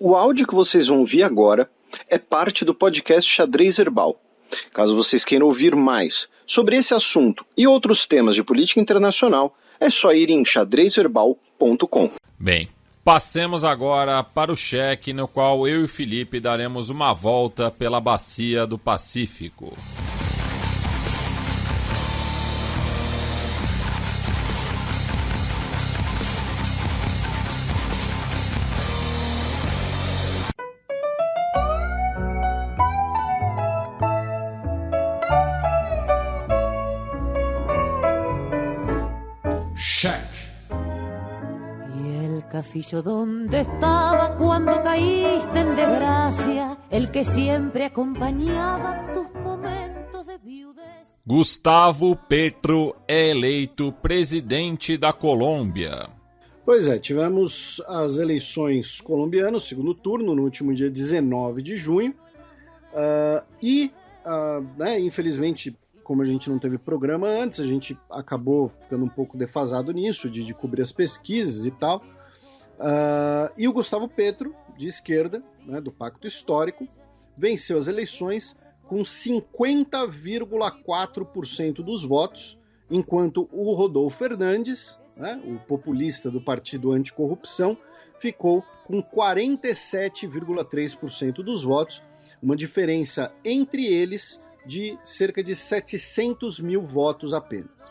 O áudio que vocês vão ouvir agora é parte do podcast Xadrez Herbal. Caso vocês queiram ouvir mais sobre esse assunto e outros temas de política internacional, é só ir em xadrezherbal.com. Bem, passemos agora para o cheque, no qual eu e o Felipe daremos uma volta pela bacia do Pacífico. Cafillo, ¿dónde estaba cuando caíste en desgracia? El que siempre acompañaba tus momentos de viudez. Gustavo Petro é eleito presidente da Colômbia. Pois é, tivemos as eleições colombianas, segundo turno, no último dia 19 de junho. Infelizmente, como a gente não teve programa antes, a gente acabou ficando um pouco defasado nisso, de cobrir as pesquisas e tal. E o Gustavo Petro, de esquerda, né, do Pacto Histórico, venceu as eleições com 50,4% dos votos, enquanto o Rodolfo Fernandes, né, o populista do Partido Anticorrupção, ficou com 47,3% dos votos, uma diferença entre eles de cerca de 700 mil votos apenas.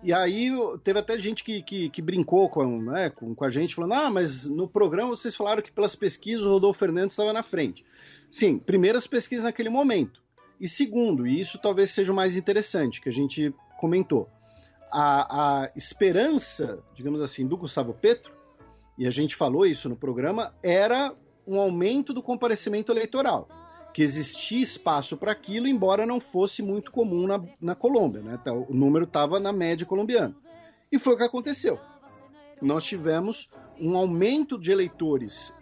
E aí teve até gente que brincou com a gente, falando, mas no programa vocês falaram que pelas pesquisas o Rodolfo Fernandes estava na frente. Sim, primeiro as pesquisas naquele momento. E segundo, e isso talvez seja o mais interessante, que a gente comentou, a esperança, digamos assim, do Gustavo Petro, e a gente falou isso no programa, era um aumento do comparecimento eleitoral, que existia espaço para aquilo, embora não fosse muito comum na Colômbia, né? Então, o número estava na média colombiana. E foi o que aconteceu. Nós tivemos um aumento de eleitores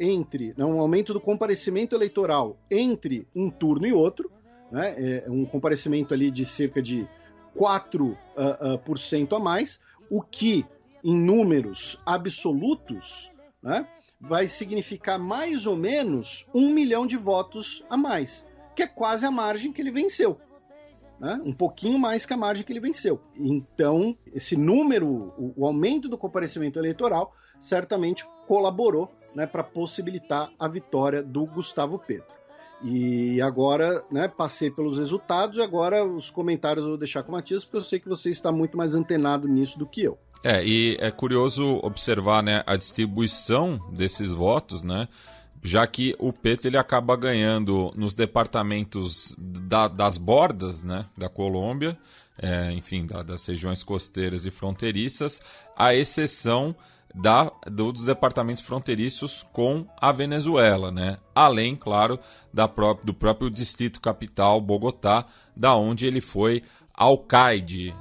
um aumento do comparecimento eleitoral entre um turno e outro, né? Um comparecimento ali de cerca de 4% a mais, o que, em números absolutos, né, vai significar mais ou menos 1 milhão de votos a mais, que é quase a margem que ele venceu, né? Um pouquinho mais que a margem que ele venceu. Então, esse número, o aumento do comparecimento eleitoral, certamente colaborou, né, para possibilitar a vitória do Gustavo Petro. E agora, né, passei pelos resultados, e agora os comentários eu vou deixar com o Matias, porque eu sei que você está muito mais antenado nisso do que eu. E é curioso observar, né, a distribuição desses votos, né, já que o Petro ele acaba ganhando nos departamentos das bordas, né, da Colômbia, das regiões costeiras e fronteiriças, à exceção dos departamentos fronteiriços com a Venezuela, né? Além, claro, do próprio distrito capital, Bogotá, da onde ele foi alcaide.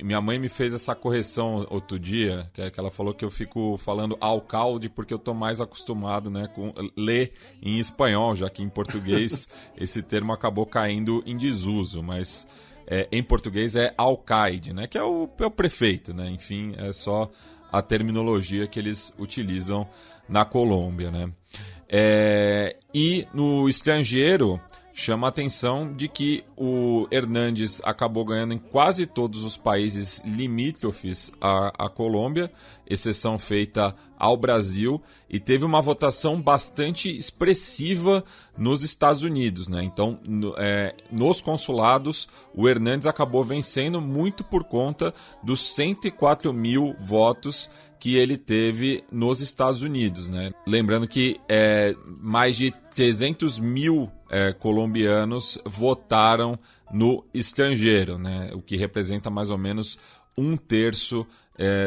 Minha mãe me fez essa correção outro dia, que ela falou que eu fico falando alcalde porque eu estou mais acostumado, né, com ler em espanhol, já que em português esse termo acabou caindo em desuso, mas em português é alcaide, né, que é o prefeito, né? Enfim, é só a terminologia que eles utilizam na Colômbia, né? E no estrangeiro, chama a atenção de que o Hernández acabou ganhando em quase todos os países limítrofes à Colômbia, exceção feita ao Brasil, e teve uma votação bastante expressiva nos Estados Unidos, né? Então, nos consulados, o Hernández acabou vencendo muito por conta dos 104 mil votos que ele teve nos Estados Unidos, né? Lembrando que mais de 300 mil colombianos votaram no estrangeiro, né? O que representa mais ou menos 1/3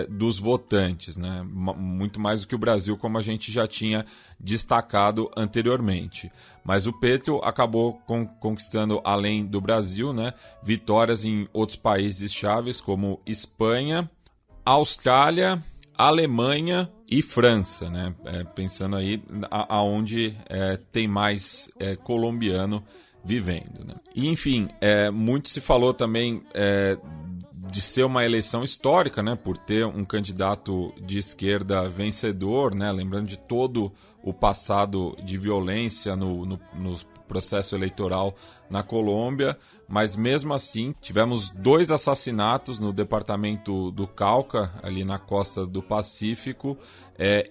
dos votantes, né? Muito mais do que o Brasil, como a gente já tinha destacado anteriormente. Mas o Petro acabou conquistando, além do Brasil, né, vitórias em outros países chaves, como Espanha, Austrália, Alemanha e França, né? Pensando aí aonde tem mais colombiano vivendo, né? E, enfim, muito se falou também de ser uma eleição histórica, né, por ter um candidato de esquerda vencedor, né, lembrando de todo o passado de violência no processo eleitoral na Colômbia, mas mesmo assim tivemos 2 assassinatos no departamento do Cauca, ali na costa do Pacífico,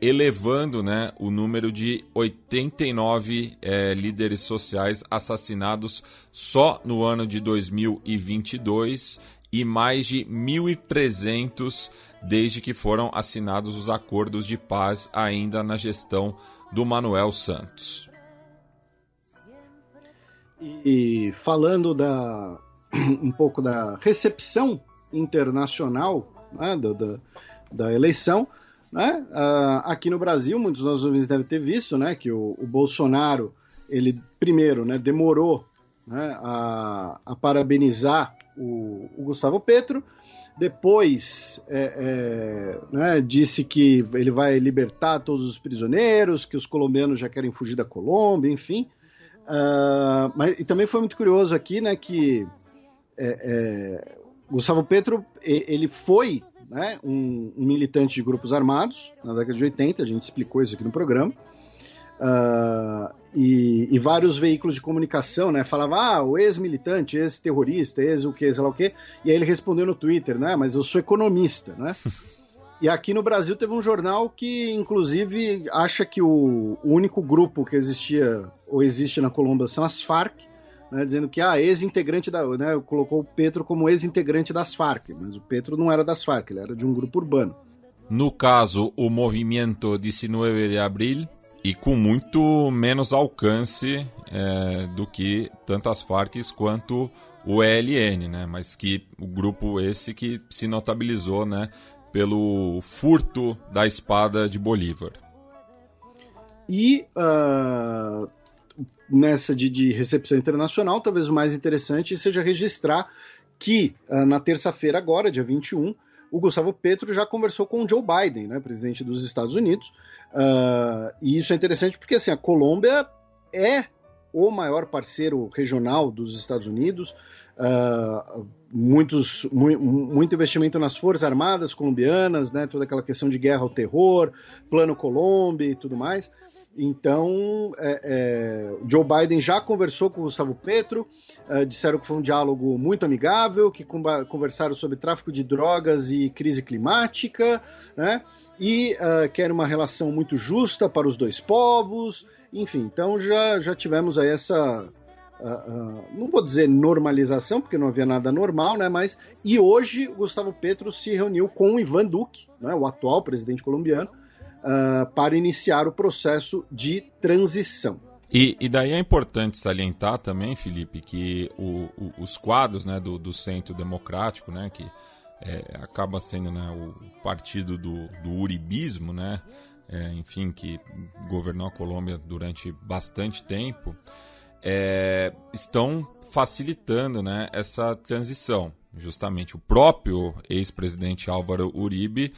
elevando, né, o número de 89 líderes sociais assassinados só no ano de 2022 e mais de 1.300 desde que foram assinados os acordos de paz ainda na gestão do Manuel Santos. E falando um pouco da recepção internacional, né, da eleição, né, aqui no Brasil, muitos dos nossos ouvintes devem ter visto, né, que o Bolsonaro, ele primeiro, né, demorou, né, a parabenizar o Gustavo Petro, depois né, disse que ele vai libertar todos os prisioneiros, que os colombianos já querem fugir da Colômbia, enfim. Mas, e também foi muito curioso aqui, né, que Gustavo Petro, ele foi, né, um militante de grupos armados na década de 80, a gente explicou isso aqui no programa, e vários veículos de comunicação, né, falavam, o ex-militante, ex-terrorista, ex-o que, sei lá o que, e aí ele respondeu no Twitter, né, mas eu sou economista, né. E aqui no Brasil teve um jornal que, inclusive, acha que o único grupo que existia ou existe na Colômbia são as Farc, né, dizendo que ex-integrante né, colocou o Petro como ex-integrante das Farc, mas o Petro não era das Farc, ele era de um grupo urbano. No caso, o Movimento 19 de Abril, e com muito menos alcance do que tanto as Farc quanto o ELN, né, mas que o grupo esse que se notabilizou, né, pelo furto da espada de Bolívar. E nessa de recepção internacional, talvez o mais interessante seja registrar que na terça-feira agora, dia 21, o Gustavo Petro já conversou com o Joe Biden, né, presidente dos Estados Unidos, e isso é interessante porque assim, a Colômbia é o maior parceiro regional dos Estados Unidos, muito investimento nas Forças Armadas colombianas, né, toda aquela questão de guerra ao terror, Plano Colômbia e tudo mais. Então, Joe Biden já conversou com o Gustavo Petro, disseram que foi um diálogo muito amigável, que conversaram sobre tráfico de drogas e crise climática, né, e querem uma relação muito justa para os dois povos, enfim, então já tivemos aí essa... não vou dizer normalização, porque não havia nada normal, né? Mas e hoje o Gustavo Petro se reuniu com o Iván Duque, né, o atual presidente colombiano, para iniciar o processo de transição. E daí é importante salientar também, Felipe, que os quadros, né, do Centro Democrático, né, que acaba sendo, né, o partido do uribismo, né, enfim, que governou a Colômbia durante bastante tempo, estão facilitando, né, essa transição. Justamente o próprio ex-presidente Álvaro Uribe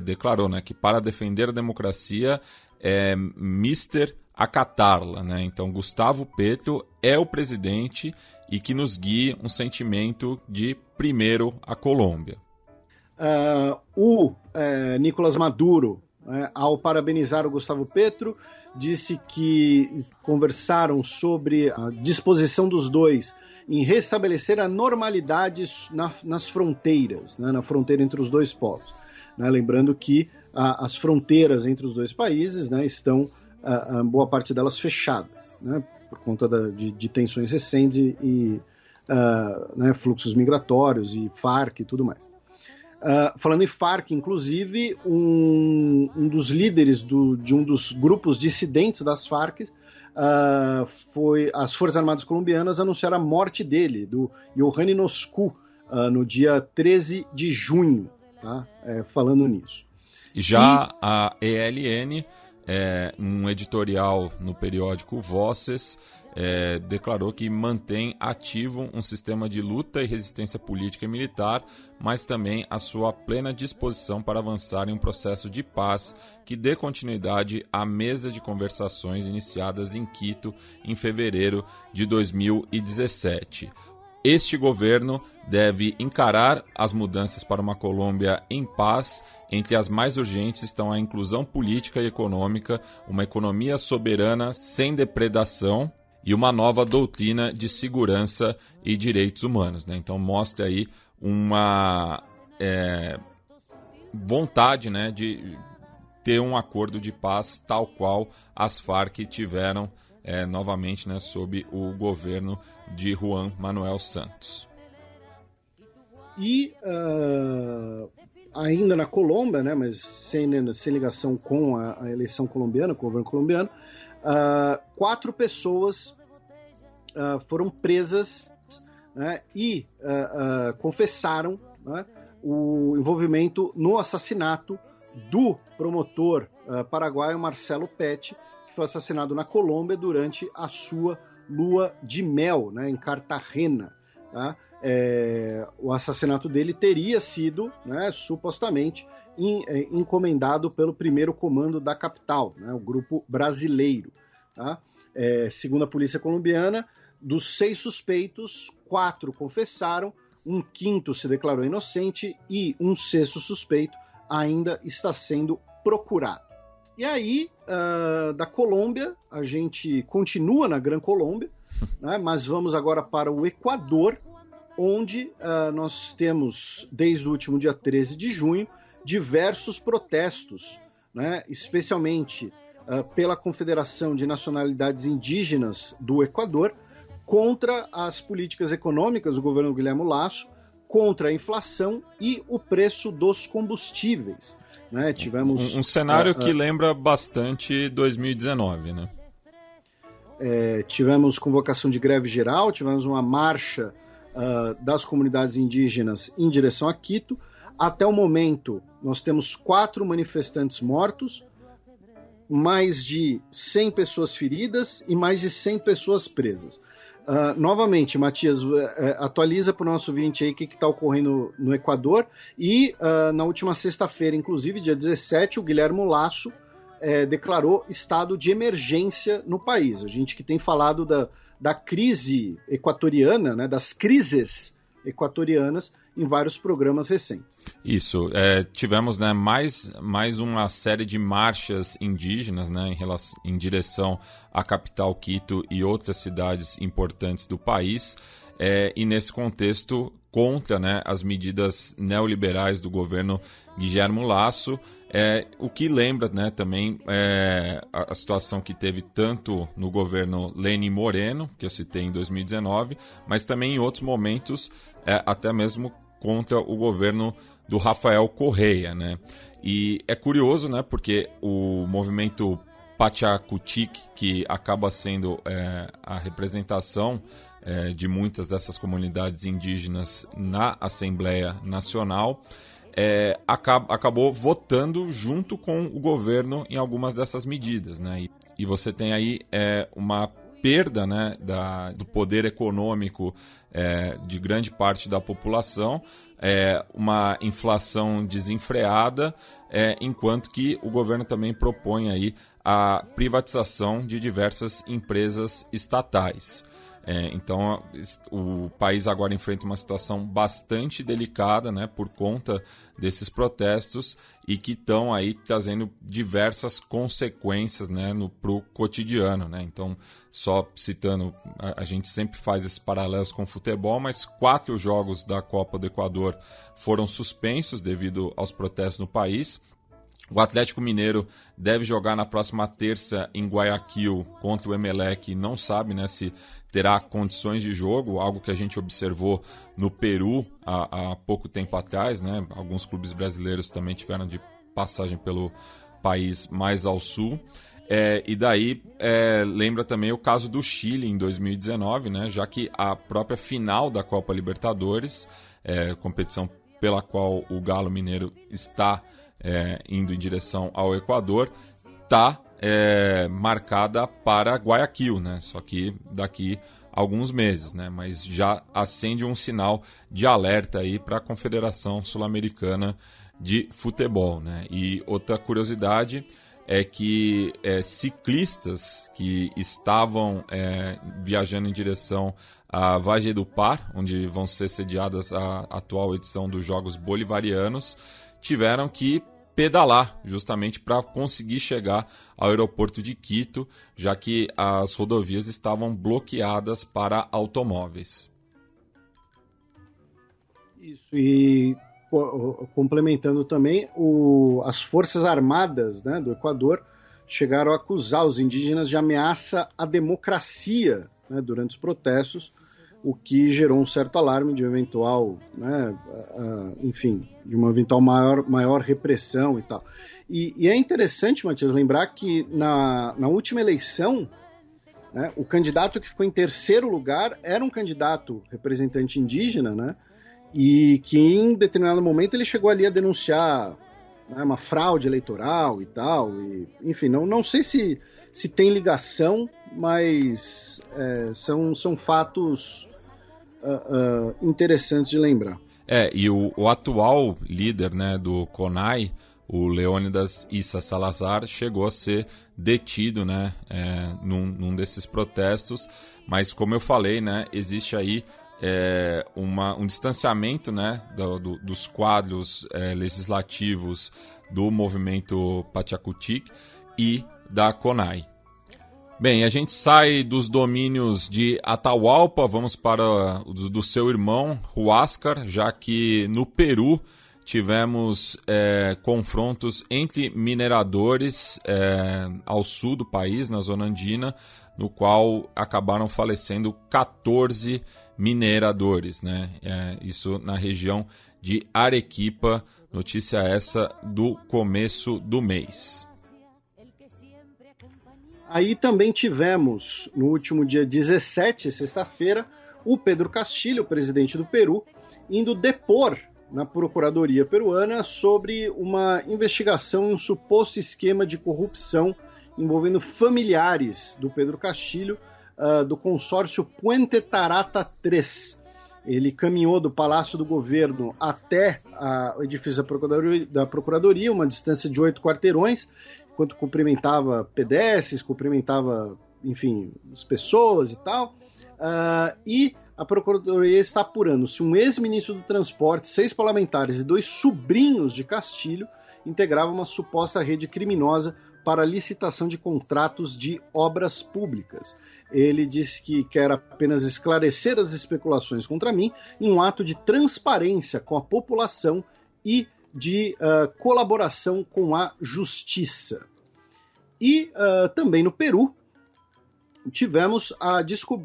declarou, né, que para defender a democracia é Mr. acatarla, né? Então Gustavo Petro é o presidente e que nos guia um sentimento de primeiro a Colômbia. Nicolás Maduro, ao parabenizar o Gustavo Petro, disse que conversaram sobre a disposição dos dois em restabelecer a normalidade nas fronteiras, né, na fronteira entre os dois povos. Né, lembrando que as fronteiras entre os dois países, né, estão, boa parte delas, fechadas, né, por conta de tensões recentes e né, fluxos migratórios e Farc e tudo mais. Falando em Farc, inclusive, um dos líderes de um dos grupos dissidentes das Farc, as Forças Armadas Colombianas anunciaram a morte dele, do Yohani Noscu, no dia 13 de junho, tá? Falando nisso. Já a ELN, um editorial no periódico Voces, declarou que mantém ativo um sistema de luta e resistência política e militar, mas também a sua plena disposição para avançar em um processo de paz que dê continuidade à mesa de conversações iniciadas em Quito em fevereiro de 2017. este governo deve encarar as mudanças para uma Colômbia em paz. Entre as mais urgentes estão a inclusão política e econômica, uma economia soberana sem depredação e uma nova doutrina de segurança e direitos humanos, né? Então mostra aí uma vontade, né, de ter um acordo de paz tal qual as Farc tiveram novamente, né, sob o governo de Juan Manuel Santos. E ainda na Colômbia, né, mas sem ligação com a eleição colombiana, com o governo colombiano, 4 pessoas foram presas, né, e confessaram, né, o envolvimento no assassinato do promotor paraguaio Marcelo Pet, que foi assassinado na Colômbia durante a sua lua de mel, né, em Cartagena. Tá? O assassinato dele teria sido, né, supostamente encomendado pelo primeiro comando da capital, né, o grupo brasileiro. Tá? Segundo a polícia colombiana, dos 6 suspeitos, 4 confessaram, um 5º se declarou inocente e um 6º suspeito ainda está sendo procurado. E aí, da Colômbia, a gente continua na Gran Colômbia, né, mas vamos agora para o Equador, onde nós temos, desde o último dia 13 de junho, diversos protestos, né, especialmente pela Confederação de Nacionalidades Indígenas do Equador, contra as políticas econômicas do governo Guilherme Lasso, contra a inflação e o preço dos combustíveis. Né? Tivemos um cenário que lembra bastante 2019, né? Tivemos convocação de greve geral, tivemos uma marcha das comunidades indígenas em direção a Quito. Até o momento, nós temos 4 manifestantes mortos, mais de 100 pessoas feridas e mais de 100 pessoas presas. Novamente, Matias, atualiza para o nosso ouvinte aí o que está ocorrendo no Equador. E na última sexta-feira, inclusive, dia 17, o Guilherme Lasso declarou estado de emergência no país. A gente que tem falado da crise equatoriana, né, das crises equatorianas em vários programas recentes. Isso, tivemos, né, mais uma série de marchas indígenas, né, em direção à capital Quito e outras cidades importantes do país, e nesse contexto contra, né, as medidas neoliberais do governo Guilherme Lasso, o que lembra, né, também a situação que teve tanto no governo Lenín Moreno, que eu citei em 2019, mas também em outros momentos, até mesmo contra o governo do Rafael Correa, né? E é curioso, né, porque o movimento Pachacutic, que acaba sendo a representação de muitas dessas comunidades indígenas na Assembleia Nacional, acabou votando junto com o governo em algumas dessas medidas, né? E você tem aí uma perda, né, do poder econômico de grande parte da população, uma inflação desenfreada, enquanto que o governo também propõe aí a privatização de diversas empresas estatais. Então o país agora enfrenta uma situação bastante delicada, né, por conta desses protestos e que estão aí trazendo diversas consequências, né, para o cotidiano, né? Então, só citando, a gente sempre faz esses paralelos com o futebol, mas 4 jogos da Copa do Equador foram suspensos devido aos protestos no país. O Atlético Mineiro deve jogar na próxima terça em Guayaquil contra o Emelec e não sabe, né, se terá condições de jogo, algo que a gente observou no Peru há pouco tempo atrás, né? Alguns clubes brasileiros também tiveram de passagem pelo país mais ao sul. E daí lembra também o caso do Chile em 2019, né? Já que a própria final da Copa Libertadores, competição pela qual o Galo Mineiro está indo em direção ao Equador, está marcada para Guayaquil, né? Só que daqui a alguns meses, né? Mas já acende um sinal de alerta aí para a Confederação Sul-Americana de Futebol, né? E outra curiosidade é que ciclistas que estavam viajando em direção a Valledupar, onde vão ser sediadas a atual edição dos Jogos Bolivarianos, tiveram que pedalar justamente para conseguir chegar ao aeroporto de Quito, já que as rodovias estavam bloqueadas para automóveis. Isso, e complementando também, as Forças Armadas, né, do Equador chegaram a acusar os indígenas de ameaça à democracia, né, durante os protestos, o que gerou um certo alarme de eventual, né, enfim, de uma eventual maior repressão e tal. E é interessante, Matias, lembrar que na última eleição, né, o candidato que ficou em terceiro lugar era um candidato representante indígena, né, e que em determinado momento ele chegou ali a denunciar, né, uma fraude eleitoral e tal, e, enfim, não sei se tem ligação, mas são fatos interessantes de lembrar. E o atual líder, né, do CONAI, o Leônidas Issa Salazar, chegou a ser detido, né, num desses protestos, mas como eu falei, né, existe aí um distanciamento, né, dos quadros legislativos do movimento Pachakutik e da CONAI. Bem, a gente sai dos domínios de Atahualpa, vamos para do seu irmão, Huáscar, já que no Peru tivemos confrontos entre mineradores ao sul do país, na zona andina, no qual acabaram falecendo 14 mineradores, né? Isso na região de Arequipa, notícia essa do começo do mês. Aí também tivemos, no último dia 17, sexta-feira, o Pedro Castillo, presidente do Peru, indo depor na Procuradoria peruana sobre uma investigação em um suposto esquema de corrupção envolvendo familiares do Pedro Castillo, do consórcio Puente Tarata 3. Ele caminhou do Palácio do Governo até o edifício da Procuradoria, uma distância de 8 quarteirões, enquanto cumprimentava pedestres, cumprimentava, enfim, as pessoas e tal. E a Procuradoria está apurando se um ex-ministro do Transporte, 6 parlamentares e 2 sobrinhos de Castillo integravam uma suposta rede criminosa para licitação de contratos de obras públicas. Ele disse que quer apenas esclarecer as especulações contra mim em um ato de transparência com a população e de colaboração com a justiça. E também no Peru tivemos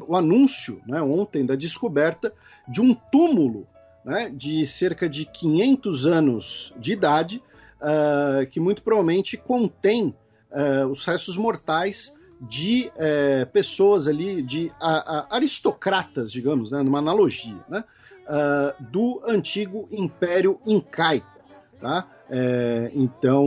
o anúncio, né, ontem, da descoberta de um túmulo, né, de cerca de 500 anos de idade, que muito provavelmente contém os restos mortais de pessoas ali, de aristocratas, digamos, né, numa analogia, né, do antigo Império Incaico. Tá? Então,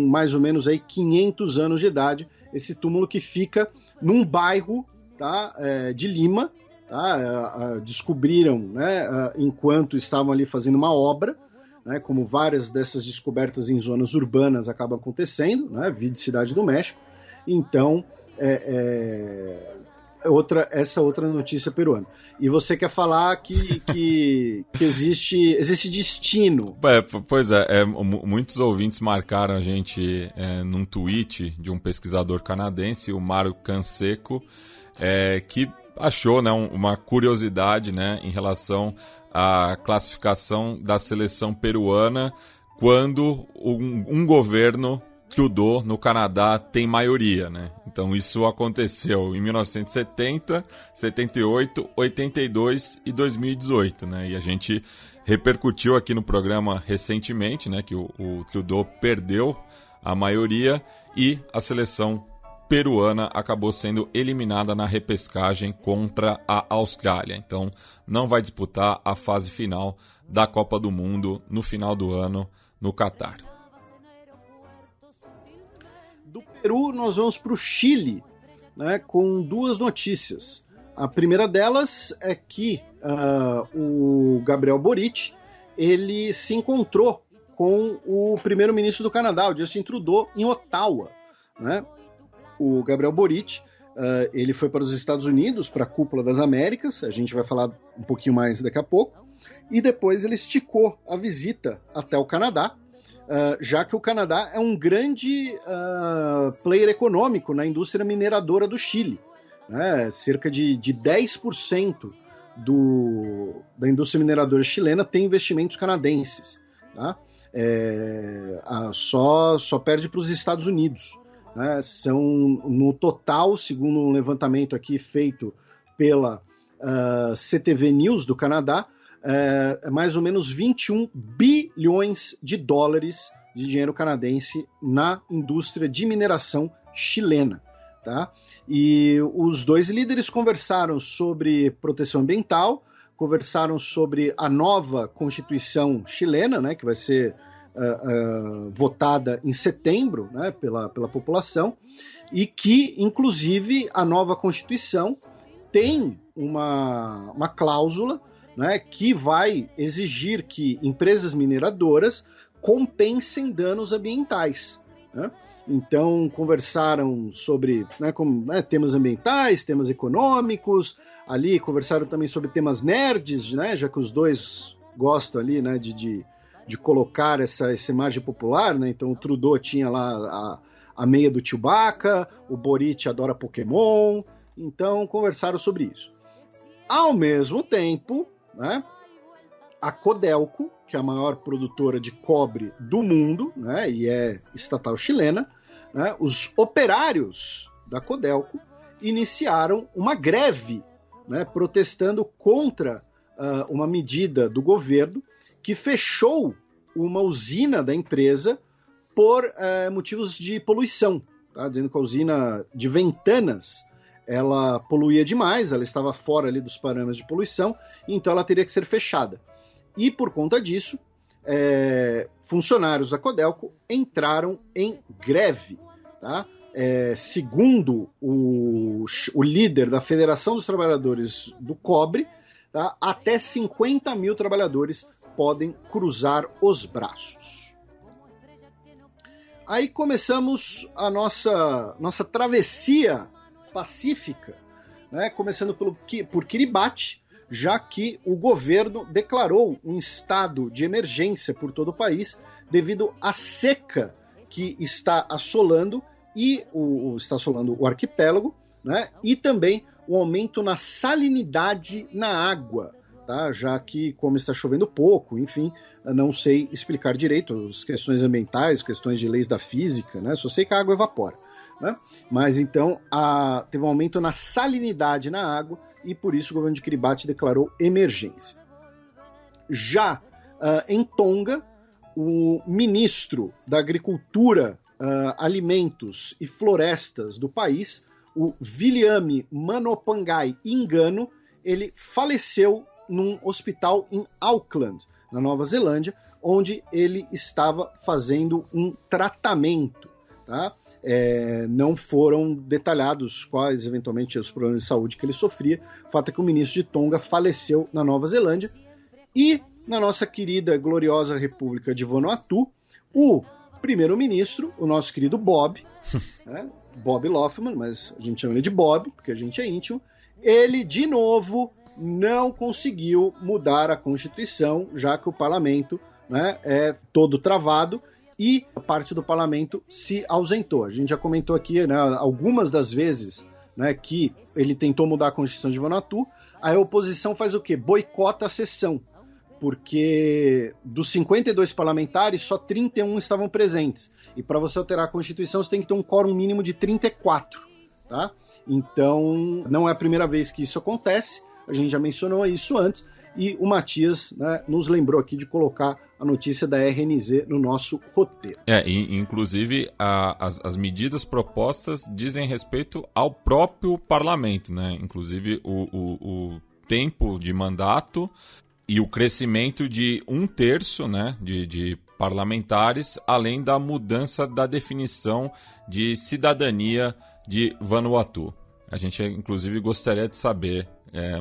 mais ou menos aí 500 anos de idade, esse túmulo que fica num bairro, tá, de Lima, tá? Descobriram, né, enquanto estavam ali fazendo uma obra, né, como várias dessas descobertas em zonas urbanas acabam acontecendo, né, vide Cidade do México. Então, essa outra notícia peruana. E você quer falar que existe destino. Pois é, muitos ouvintes marcaram a gente num tweet de um pesquisador canadense, o Mário Canseco, que achou, né, uma curiosidade, né, em relação à classificação da seleção peruana quando um governo Trudeau no Canadá tem maioria, né? Então isso aconteceu em 1970, 78, 82 e 2018, né? E a gente repercutiu aqui no programa recentemente, né, que o Trudeau perdeu a maioria e a seleção peruana acabou sendo eliminada na repescagem contra a Austrália. Então não vai disputar a fase final da Copa do Mundo no final do ano no Catar. Do Peru, nós vamos para o Chile, né, com 2 notícias. A primeira delas é que o Gabriel Boric ele se encontrou com o primeiro-ministro do Canadá, o Justin Trudeau, em Ottawa, né? O Gabriel Boric, ele foi para os Estados Unidos, para a Cúpula das Américas, a gente vai falar um pouquinho mais daqui a pouco, e depois ele esticou a visita até o Canadá, já que o Canadá é um grande player econômico na indústria mineradora do Chile, né? Cerca de 10% da indústria mineradora chilena tem investimentos canadenses, tá? Só perde para os Estados Unidos, né? São, no total, segundo um levantamento aqui feito pela CTV News do Canadá, mais ou menos 21 bilhões de dólares de dinheiro canadense na indústria de mineração chilena. Tá? E os dois líderes conversaram sobre proteção ambiental, conversaram sobre a nova Constituição chilena, né, que vai ser votada em setembro, né, pela população, e que, inclusive, a nova Constituição tem uma cláusula, né, que vai exigir que empresas mineradoras compensem danos ambientais, né? Então, conversaram sobre temas ambientais, temas econômicos, ali conversaram também sobre temas nerds, né, já que os dois gostam ali, né, de colocar essa imagem popular, né? Então o Trudeau tinha lá a meia do Chewbacca, o Boric adora Pokémon, então conversaram sobre isso. Ao mesmo tempo, né, a Codelco, que é a maior produtora de cobre do mundo, né, e é estatal chilena, né, os operários da Codelco iniciaram uma greve, né, protestando contra uma medida do governo que fechou uma usina da empresa por motivos de poluição, tá? Dizendo que a usina de Ventanas ela poluía demais, ela estava fora ali dos parâmetros de poluição, então ela teria que ser fechada. E por conta disso, funcionários da Codelco entraram em greve. Tá? Segundo o líder da Federação dos Trabalhadores do Cobre, tá? Até 50 mil trabalhadores podem cruzar os braços. Aí começamos a nossa travessia pacífica, né? Começando por Kiribati, já que o governo declarou um estado de emergência por todo o país devido à seca que está assolando o arquipélago, né? E também o aumento na salinidade na água, tá? Já que, como está chovendo pouco, enfim, não sei explicar direito as questões ambientais, questões de leis da física, né? Só sei que a água evapora, né? Mas então teve um aumento na salinidade na água e por isso o governo de Kiribati declarou emergência. Já em Tonga, o ministro da Agricultura, Alimentos e Florestas do país, o Viliame Manopangai Engano, ele faleceu num hospital em Auckland, na Nova Zelândia, onde ele estava fazendo um tratamento. Tá? Não foram detalhados quais, eventualmente, os problemas de saúde que ele sofria. O fato é que o ministro de Tonga faleceu na Nova Zelândia. E na nossa querida, gloriosa República de Vanuatu, o primeiro-ministro, o nosso querido Bob, né? Bob Loughman, mas a gente chama ele de Bob, porque a gente é íntimo, ele, de novo, não conseguiu mudar a Constituição, já que o parlamento, né, é todo travado e a parte do parlamento se ausentou. A gente já comentou aqui, né, algumas das vezes, né, que ele tentou mudar a Constituição de Vanuatu, a oposição faz o quê? Boicota a sessão, porque dos 52 parlamentares, só 31 estavam presentes. E para você alterar a Constituição, você tem que ter um quórum mínimo de 34. Tá? Então, não é a primeira vez que isso acontece, a gente já mencionou isso antes, e o Matias, né, nos lembrou aqui de colocar a notícia da RNZ no nosso roteiro. Inclusive, as medidas propostas dizem respeito ao próprio parlamento, né? Inclusive, o tempo de mandato e o crescimento de 1/3, né, de parlamentares, além da mudança da definição de cidadania de Vanuatu. A gente, inclusive, gostaria de saber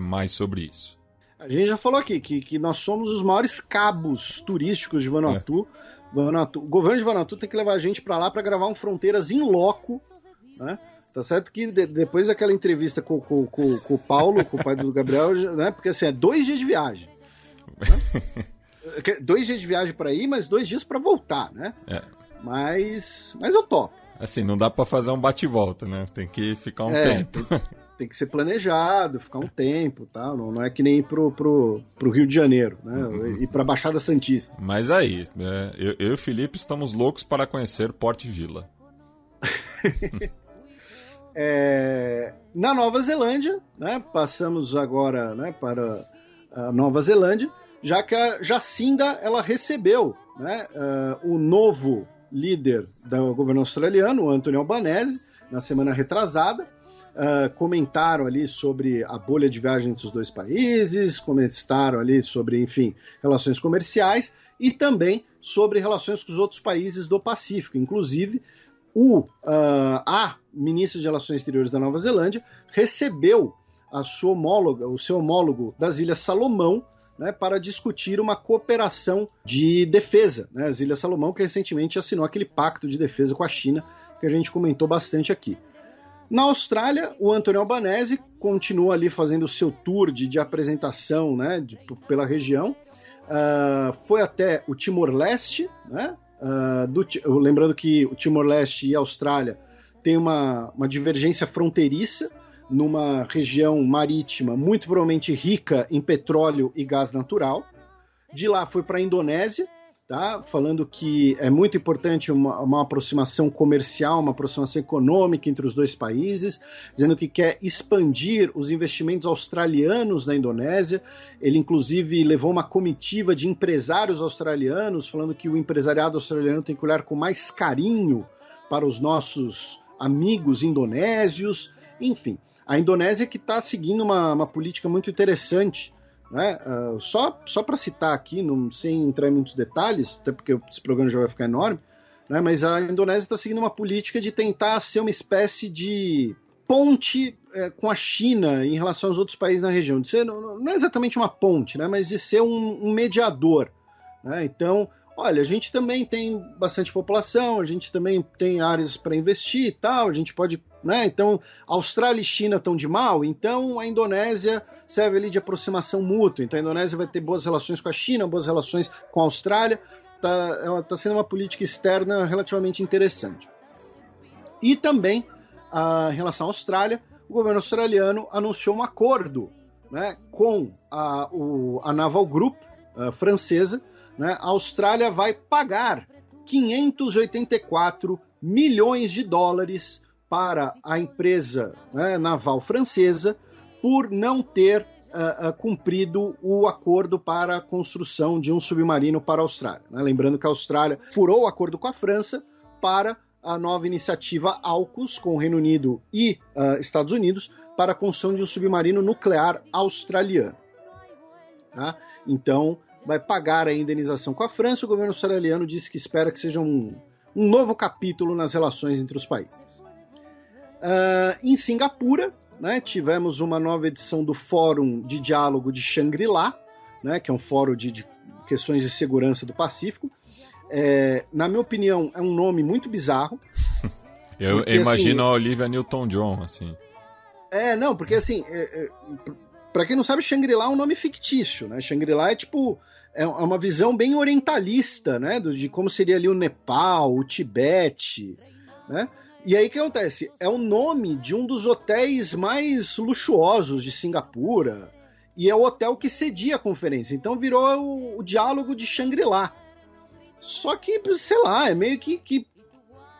mais sobre isso. A gente já falou aqui que nós somos os maiores cabos turísticos de Vanuatu, Vanuatu. O governo de Vanuatu tem que levar a gente para lá para gravar um Fronteiras in loco, né? Tá certo que depois daquela entrevista com o Paulo, com o pai do Gabriel, né? Porque assim, é 2 dias de viagem. Né? 2 dias de viagem para ir, mas 2 dias para voltar, né? Mas eu topo. Assim, não dá para fazer um bate-volta, né? Tem que ficar um tempo. Tem que ser planejado, ficar um tempo, tá? Não é que nem ir pro Rio de Janeiro, né? Ir pra Baixada Santista. Mas aí, eu e o Felipe estamos loucos para conhecer Port Vila. Na Nova Zelândia, né? Passamos agora, né, para a Nova Zelândia, já que a Jacinda ela recebeu, né, o novo líder do governo australiano, o Anthony Albanese, na semana retrasada. Comentaram ali sobre a bolha de viagem entre os dois países, comentaram ali sobre, enfim, relações comerciais e também sobre relações com os outros países do Pacífico. Inclusive, a ministra de Relações Exteriores da Nova Zelândia recebeu o seu homólogo das Ilhas Salomão, né, para discutir uma cooperação de defesa. Né? As Ilhas Salomão, que recentemente assinou aquele pacto de defesa com a China, que a gente comentou bastante aqui. Na Austrália, o Anthony Albanese continua ali fazendo o seu tour de apresentação, né, pela região. Foi até o Timor-Leste, né? Lembrando que o Timor-Leste e a Austrália têm uma divergência fronteiriça numa região marítima muito provavelmente rica em petróleo e gás natural. De lá foi para a Indonésia, tá? Falando que é muito importante uma aproximação comercial, uma aproximação econômica entre os dois países, dizendo que quer expandir os investimentos australianos na Indonésia. Ele, inclusive, levou uma comitiva de empresários australianos, falando que o empresariado australiano tem que olhar com mais carinho para os nossos amigos indonésios. Enfim, a Indonésia que está seguindo uma política muito interessante, né? Só para citar aqui, sem entrar em muitos detalhes, até porque esse programa já vai ficar enorme, né? Mas a Indonésia está seguindo uma política de tentar ser uma espécie de ponte com a China em relação aos outros países na região. De ser, não é exatamente uma ponte, né? Mas de ser um mediador. Né? Então, olha, a gente também tem bastante população, a gente também tem áreas para investir e tal, a gente pode... Né? Então, Austrália e China estão de mal, então a Indonésia serve ali de aproximação mútua. Então a Indonésia vai ter boas relações com a China, boas relações com a Austrália. Tá sendo uma política externa relativamente interessante. E também, em relação à Austrália, o governo australiano anunciou um acordo, né, com a Naval Group francesa. Né? A Austrália vai pagar 584 milhões de dólares para a empresa, né, naval francesa por não ter cumprido o acordo para a construção de um submarino para a Austrália. Né? Lembrando que a Austrália furou o acordo com a França para a nova iniciativa AUKUS com o Reino Unido e Estados Unidos para a construção de um submarino nuclear australiano. Tá? Então, vai pagar a indenização com a França. O governo australiano disse que espera que seja um novo capítulo nas relações entre os países. Em Singapura, né, tivemos uma nova edição do Fórum de Diálogo de Shangri-La, né, que é um fórum de questões de segurança do Pacífico. Na minha opinião, é um nome muito bizarro. Eu imagino a Olivia Newton-John, assim. Não, porque assim, para quem não sabe, Shangri-La é um nome fictício, né? Shangri-La é tipo... É uma visão bem orientalista, né? De como seria ali o Nepal, o Tibete, né? E aí o que acontece? É o nome de um dos hotéis mais luxuosos de Singapura e é o hotel que cedia a conferência. Então virou o diálogo de Shangri-La. Só que, sei lá, é meio que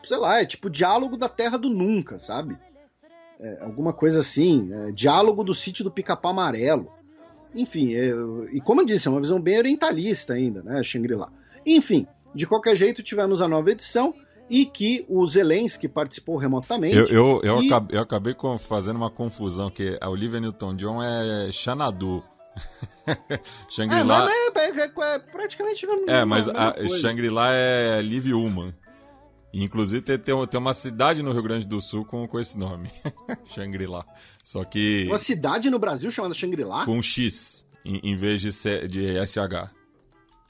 sei lá, é tipo diálogo da Terra do Nunca, sabe? Alguma coisa assim. Diálogo do sítio do Pica-Pau Amarelo. Enfim, e como eu disse, é uma visão bem orientalista ainda, né, Shangri-La. Enfim, de qualquer jeito, tivemos a nova edição e que o Zelensky participou remotamente. Eu acabei fazendo uma confusão, que a Olivia Newton-John é Xanadu. Shangri-La... é praticamente a mesma mas a coisa. Shangri-La é Liv Ullmann. Inclusive tem uma cidade no Rio Grande do Sul com esse nome, Shangri-La. Só que... Uma cidade no Brasil chamada Shangri-La? Com X, em vez de SH.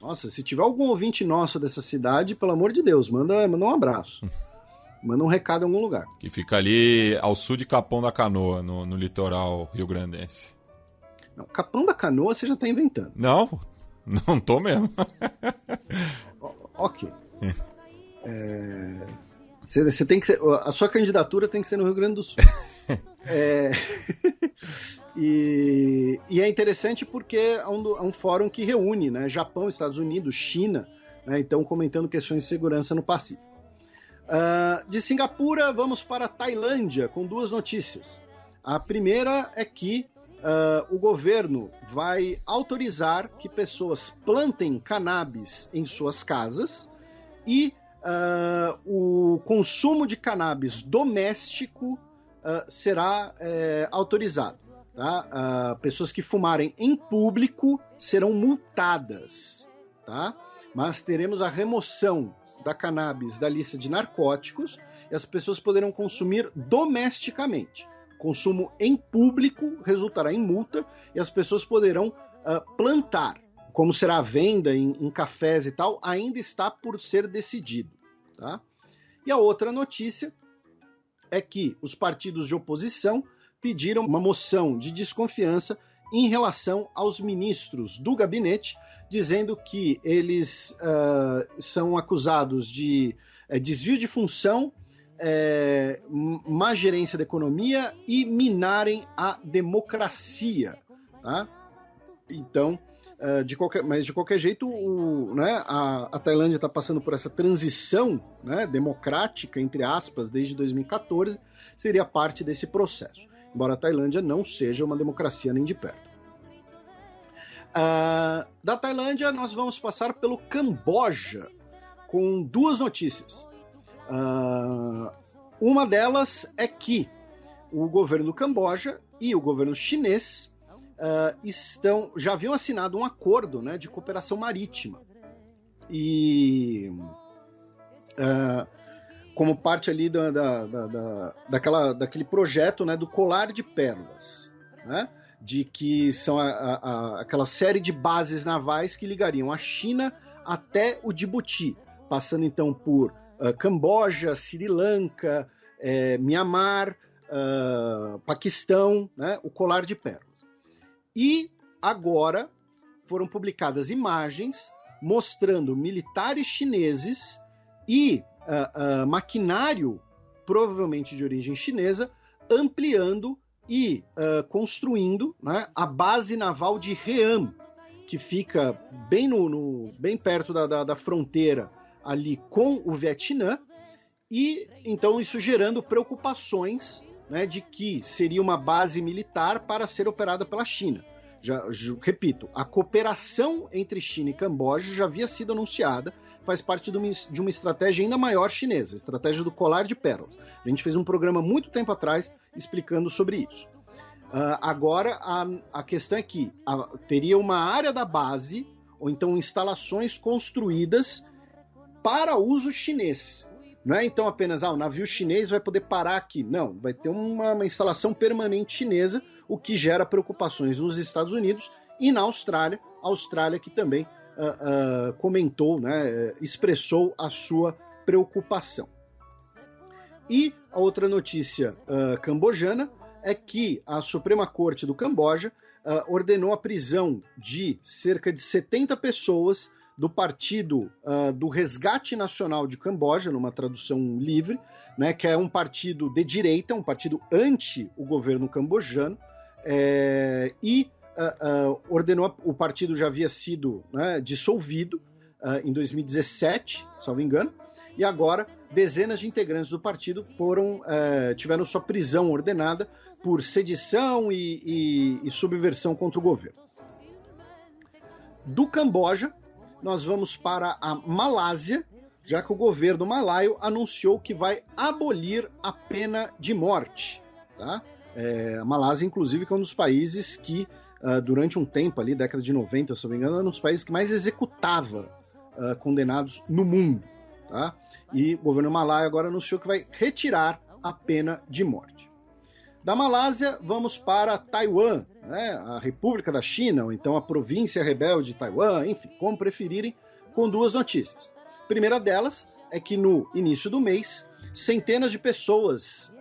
Nossa, se tiver algum ouvinte nosso dessa cidade, pelo amor de Deus, manda um abraço. Manda um recado em algum lugar. Que fica ali ao sul de Capão da Canoa, no litoral rio-grandense. Não, Capão da Canoa você já tá inventando. Não tô mesmo. Ok. Você tem que ser, a sua candidatura tem que ser no Rio Grande do Sul. E é interessante porque é um fórum que reúne, né, Japão, Estados Unidos, China, né, então comentando questões de segurança no Pacífico. De Singapura, vamos para a Tailândia com 2 notícias. A primeira é que o governo vai autorizar que pessoas plantem cannabis em suas casas e o consumo de cannabis doméstico será autorizado. Tá? Pessoas que fumarem em público serão multadas, tá? Mas teremos a remoção da cannabis da lista de narcóticos e as pessoas poderão consumir domesticamente. Consumo em público resultará em multa e as pessoas poderão plantar. Como será a venda em cafés e tal, ainda está por ser decidido. Tá? E a outra notícia é que os partidos de oposição pediram uma moção de desconfiança em relação aos ministros do gabinete, dizendo que eles são acusados de desvio de função, má gerência da economia e minarem a democracia. Tá? Então, de qualquer jeito, a Tailândia está passando por essa transição, né, democrática, entre aspas, desde 2014, seria parte desse processo. Embora a Tailândia não seja uma democracia nem de perto. Da Tailândia, nós vamos passar pelo Camboja, com 2 notícias. Uma delas é que o governo do Camboja e o governo chinês já haviam assinado um acordo, né, de cooperação marítima. E como parte ali daquele projeto, né, do colar de pérolas, né, de que são aquela série de bases navais que ligariam a China até o Djibouti, passando então por Camboja, Sri Lanka, Mianmar, Paquistão, né, o colar de pérolas. E agora foram publicadas imagens mostrando militares chineses e maquinário, provavelmente de origem chinesa, ampliando e construindo, né, a base naval de Ream, que fica bem perto da fronteira ali com o Vietnã, e então isso gerando preocupações, né, de que seria uma base militar para ser operada pela China. Repito, a cooperação entre China e Camboja já havia sido anunciada, faz parte de uma estratégia ainda maior chinesa, a estratégia do colar de pérolas. A gente fez um programa muito tempo atrás explicando sobre isso. Agora, a questão é que teria uma área da base, ou então instalações construídas para uso chinês. Não é então apenas o navio chinês vai poder parar aqui. Não, vai ter uma instalação permanente chinesa, o que gera preocupações nos Estados Unidos e na Austrália. A Austrália que também comentou, né, expressou a sua preocupação. E a outra notícia cambojana é que a Suprema Corte do Camboja ordenou a prisão de cerca de 70 pessoas do Partido do Resgate Nacional de Camboja, numa tradução livre, né, que é um partido de direita, um partido anti o governo cambojano, e ordenou, o partido já havia sido, né, dissolvido em 2017, salvo engano, e agora dezenas de integrantes do partido tiveram sua prisão ordenada por sedição e subversão contra o governo. Do Camboja, nós vamos para a Malásia, já que o governo malaio anunciou que vai abolir a pena de morte. Tá? A Malásia, inclusive, que é um dos países que, durante um tempo, ali, década de 90, se não me engano, era um dos países que mais executava condenados no mundo. Tá? E o governo malaio agora anunciou que vai retirar a pena de morte. Da Malásia, vamos para Taiwan, né? A República da China, ou então a província rebelde de Taiwan, enfim, como preferirem, com duas notícias. A primeira delas é que no início do mês, centenas de pessoas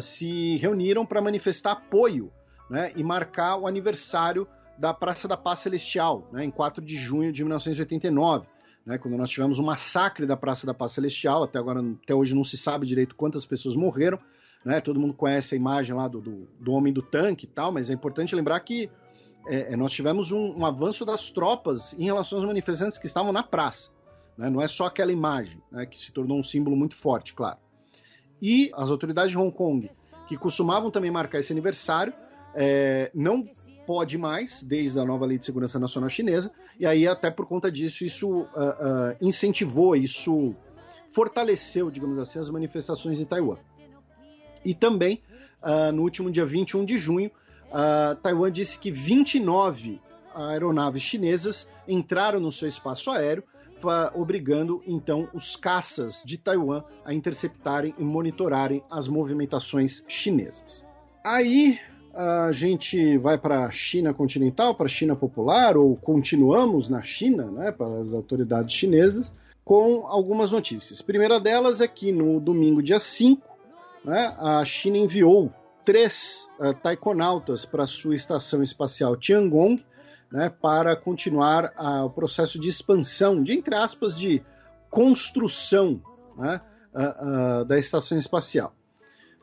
se reuniram para manifestar apoio, né, e marcar o aniversário da Praça da Paz Celestial, né, em 4 de junho de 1989, né, quando nós tivemos o massacre da Praça da Paz Celestial. Até hoje não se sabe direito quantas pessoas morreram, né, todo mundo conhece a imagem lá do homem do tanque e tal, mas é importante lembrar que nós tivemos um avanço das tropas em relação aos manifestantes que estavam na praça, né, não é só aquela imagem, né, que se tornou um símbolo muito forte, claro. E as autoridades de Hong Kong, que costumavam também marcar esse aniversário, não pode mais, desde a nova Lei de Segurança Nacional Chinesa, e aí até por conta disso, isso incentivou, isso fortaleceu, digamos assim, as manifestações em Taiwan. E também, no último dia 21 de junho, Taiwan disse que 29 aeronaves chinesas entraram no seu espaço aéreo, obrigando, então, os caças de Taiwan a interceptarem e monitorarem as movimentações chinesas. Aí a gente vai para a China continental, para a China popular, ou continuamos na China, né, para as autoridades chinesas, com algumas notícias. A primeira delas é que no domingo, dia 5, né, a China enviou 3 taikonautas para a sua estação espacial Tiangong, né, para continuar o processo de expansão, de, entre aspas, de construção, né, da estação espacial.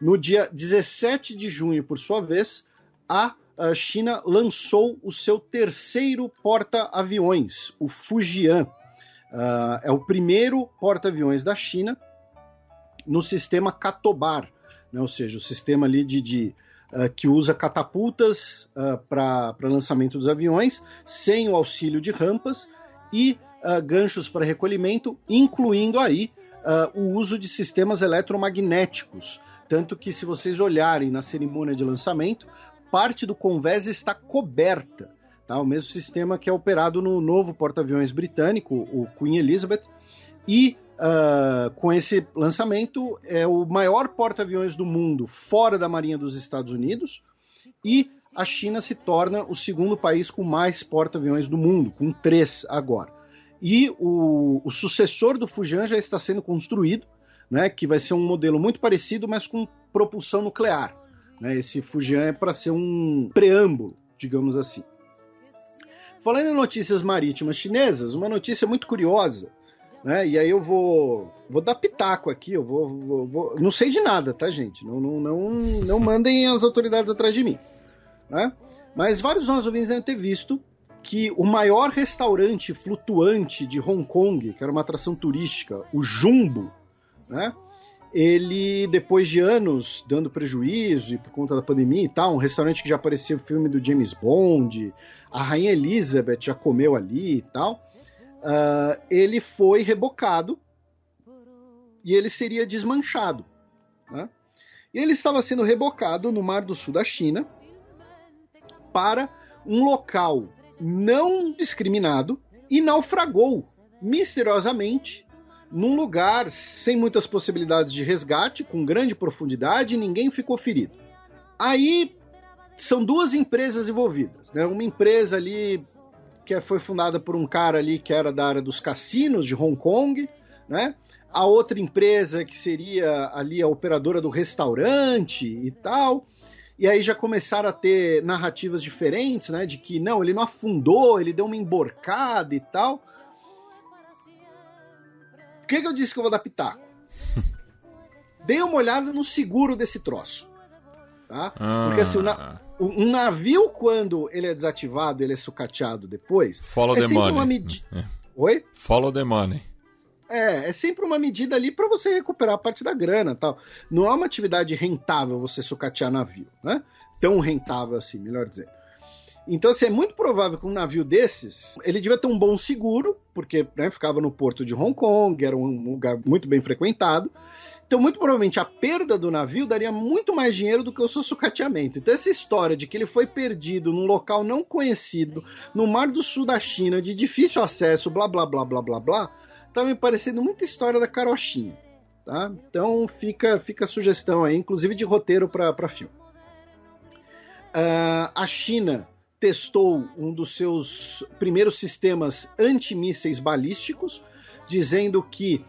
No dia 17 de junho, por sua vez, a China lançou o seu terceiro porta-aviões, o Fujian. É o primeiro porta-aviões da China no sistema Catobar, né, ou seja, o sistema ali que usa catapultas para lançamento dos aviões, sem o auxílio de rampas e ganchos para recolhimento, incluindo aí o uso de sistemas eletromagnéticos. Tanto que, se vocês olharem na cerimônia de lançamento, parte do convés está coberta. Tá? O mesmo sistema que é operado no novo porta-aviões britânico, o Queen Elizabeth, e com esse lançamento é o maior porta-aviões do mundo fora da Marinha dos Estados Unidos, e a China se torna o segundo país com mais porta-aviões do mundo, com 3 agora. E o sucessor do Fujian já está sendo construído, né, que vai ser um modelo muito parecido, mas com propulsão nuclear. Né? Esse Fujian é para ser um preâmbulo, digamos assim. Falando em notícias marítimas chinesas, uma notícia muito curiosa, né? E aí eu vou dar pitaco aqui, eu vou não sei de nada, tá, gente? Não mandem as autoridades atrás de mim. Né? Mas vários de nós ouvintes devem ter visto que o maior restaurante flutuante de Hong Kong, que era uma atração turística, o Jumbo, né? Ele, depois de anos dando prejuízo e por conta da pandemia e tal, um restaurante que já apareceu no filme do James Bond, a Rainha Elizabeth já comeu ali e tal, ele foi rebocado e ele seria desmanchado. Né? E ele estava sendo rebocado no Mar do Sul da China para um local não discriminado e naufragou misteriosamente num lugar sem muitas possibilidades de resgate, com grande profundidade, e ninguém ficou ferido. Aí são 2 empresas envolvidas, né? Uma empresa ali que foi fundada por um cara ali que era da área dos cassinos de Hong Kong, né? A outra empresa que seria ali a operadora do restaurante e tal. E aí já começaram a ter narrativas diferentes, né? De que não, ele não afundou, ele deu uma emborcada e tal. Por que eu disse que eu vou dar pitaco? Dei uma olhada no seguro desse troço. Tá? Porque assim, um navio, quando ele é desativado, ele é sucateado depois... Follow the money. Oi? Follow the money. É sempre uma medida ali para você recuperar a parte da grana. Tal. Não é uma atividade rentável você sucatear navio. Né? Tão rentável assim, melhor dizendo. Então, assim, é muito provável que um navio desses, ele devia ter um bom seguro, porque, né, ficava no porto de Hong Kong, era um lugar muito bem frequentado. Então, muito provavelmente, a perda do navio daria muito mais dinheiro do que o seu sucateamento. Então, essa história de que ele foi perdido num local não conhecido, no Mar do Sul da China, de difícil acesso, blá, blá, blá, blá, blá, blá, tá me parecendo muita história da carochinha. Tá? Então, fica a sugestão aí, inclusive de roteiro para filme. A China testou um dos seus primeiros sistemas antimísseis balísticos, dizendo que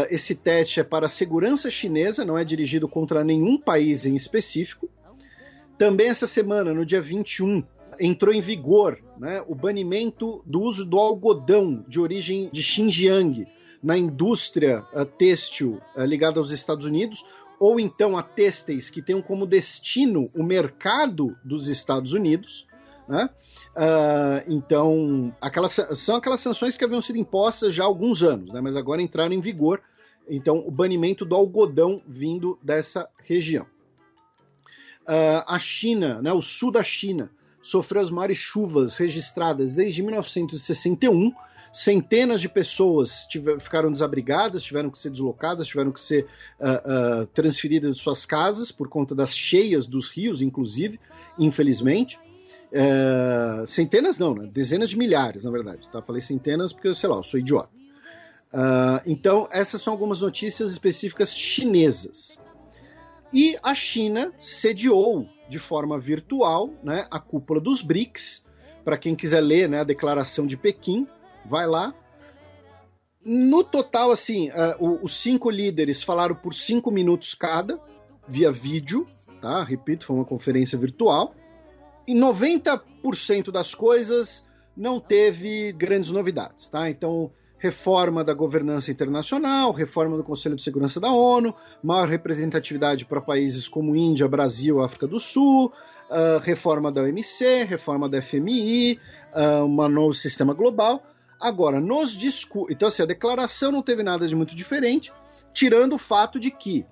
esse teste é para a segurança chinesa, não é dirigido contra nenhum país em específico. Também essa semana, no dia 21, entrou em vigor, né, o banimento do uso do algodão de origem de Xinjiang na indústria têxtil ligada aos Estados Unidos, ou então a têxteis que tenham como destino o mercado dos Estados Unidos. Né? Então, são aquelas sanções que haviam sido impostas já há alguns anos, né? Mas agora entraram em vigor. Então, o banimento do algodão vindo dessa região. A China, né, o sul da China, sofreu as maiores chuvas registradas desde 1961. Centenas de pessoas ficaram desabrigadas, tiveram que ser deslocadas, tiveram que ser transferidas de suas casas por conta das cheias dos rios, inclusive, infelizmente. Centenas não, né? Dezenas de milhares, na verdade. Tá? Falei centenas porque, sei lá, eu sou idiota. Então, essas são algumas notícias específicas chinesas. E a China sediou de forma virtual, né, a cúpula dos BRICS. Para quem quiser ler, né, a declaração de Pequim, vai lá. No total, assim, os 5 líderes falaram por 5 minutos cada, via vídeo, tá? Repito, foi uma conferência virtual. E 90% das coisas não teve grandes novidades, tá? Então, reforma da governança internacional, reforma do Conselho de Segurança da ONU, maior representatividade para países como Índia, Brasil, África do Sul, reforma da OMC, reforma da FMI, um novo sistema global. Agora, então, assim, a declaração não teve nada de muito diferente, tirando o fato de que,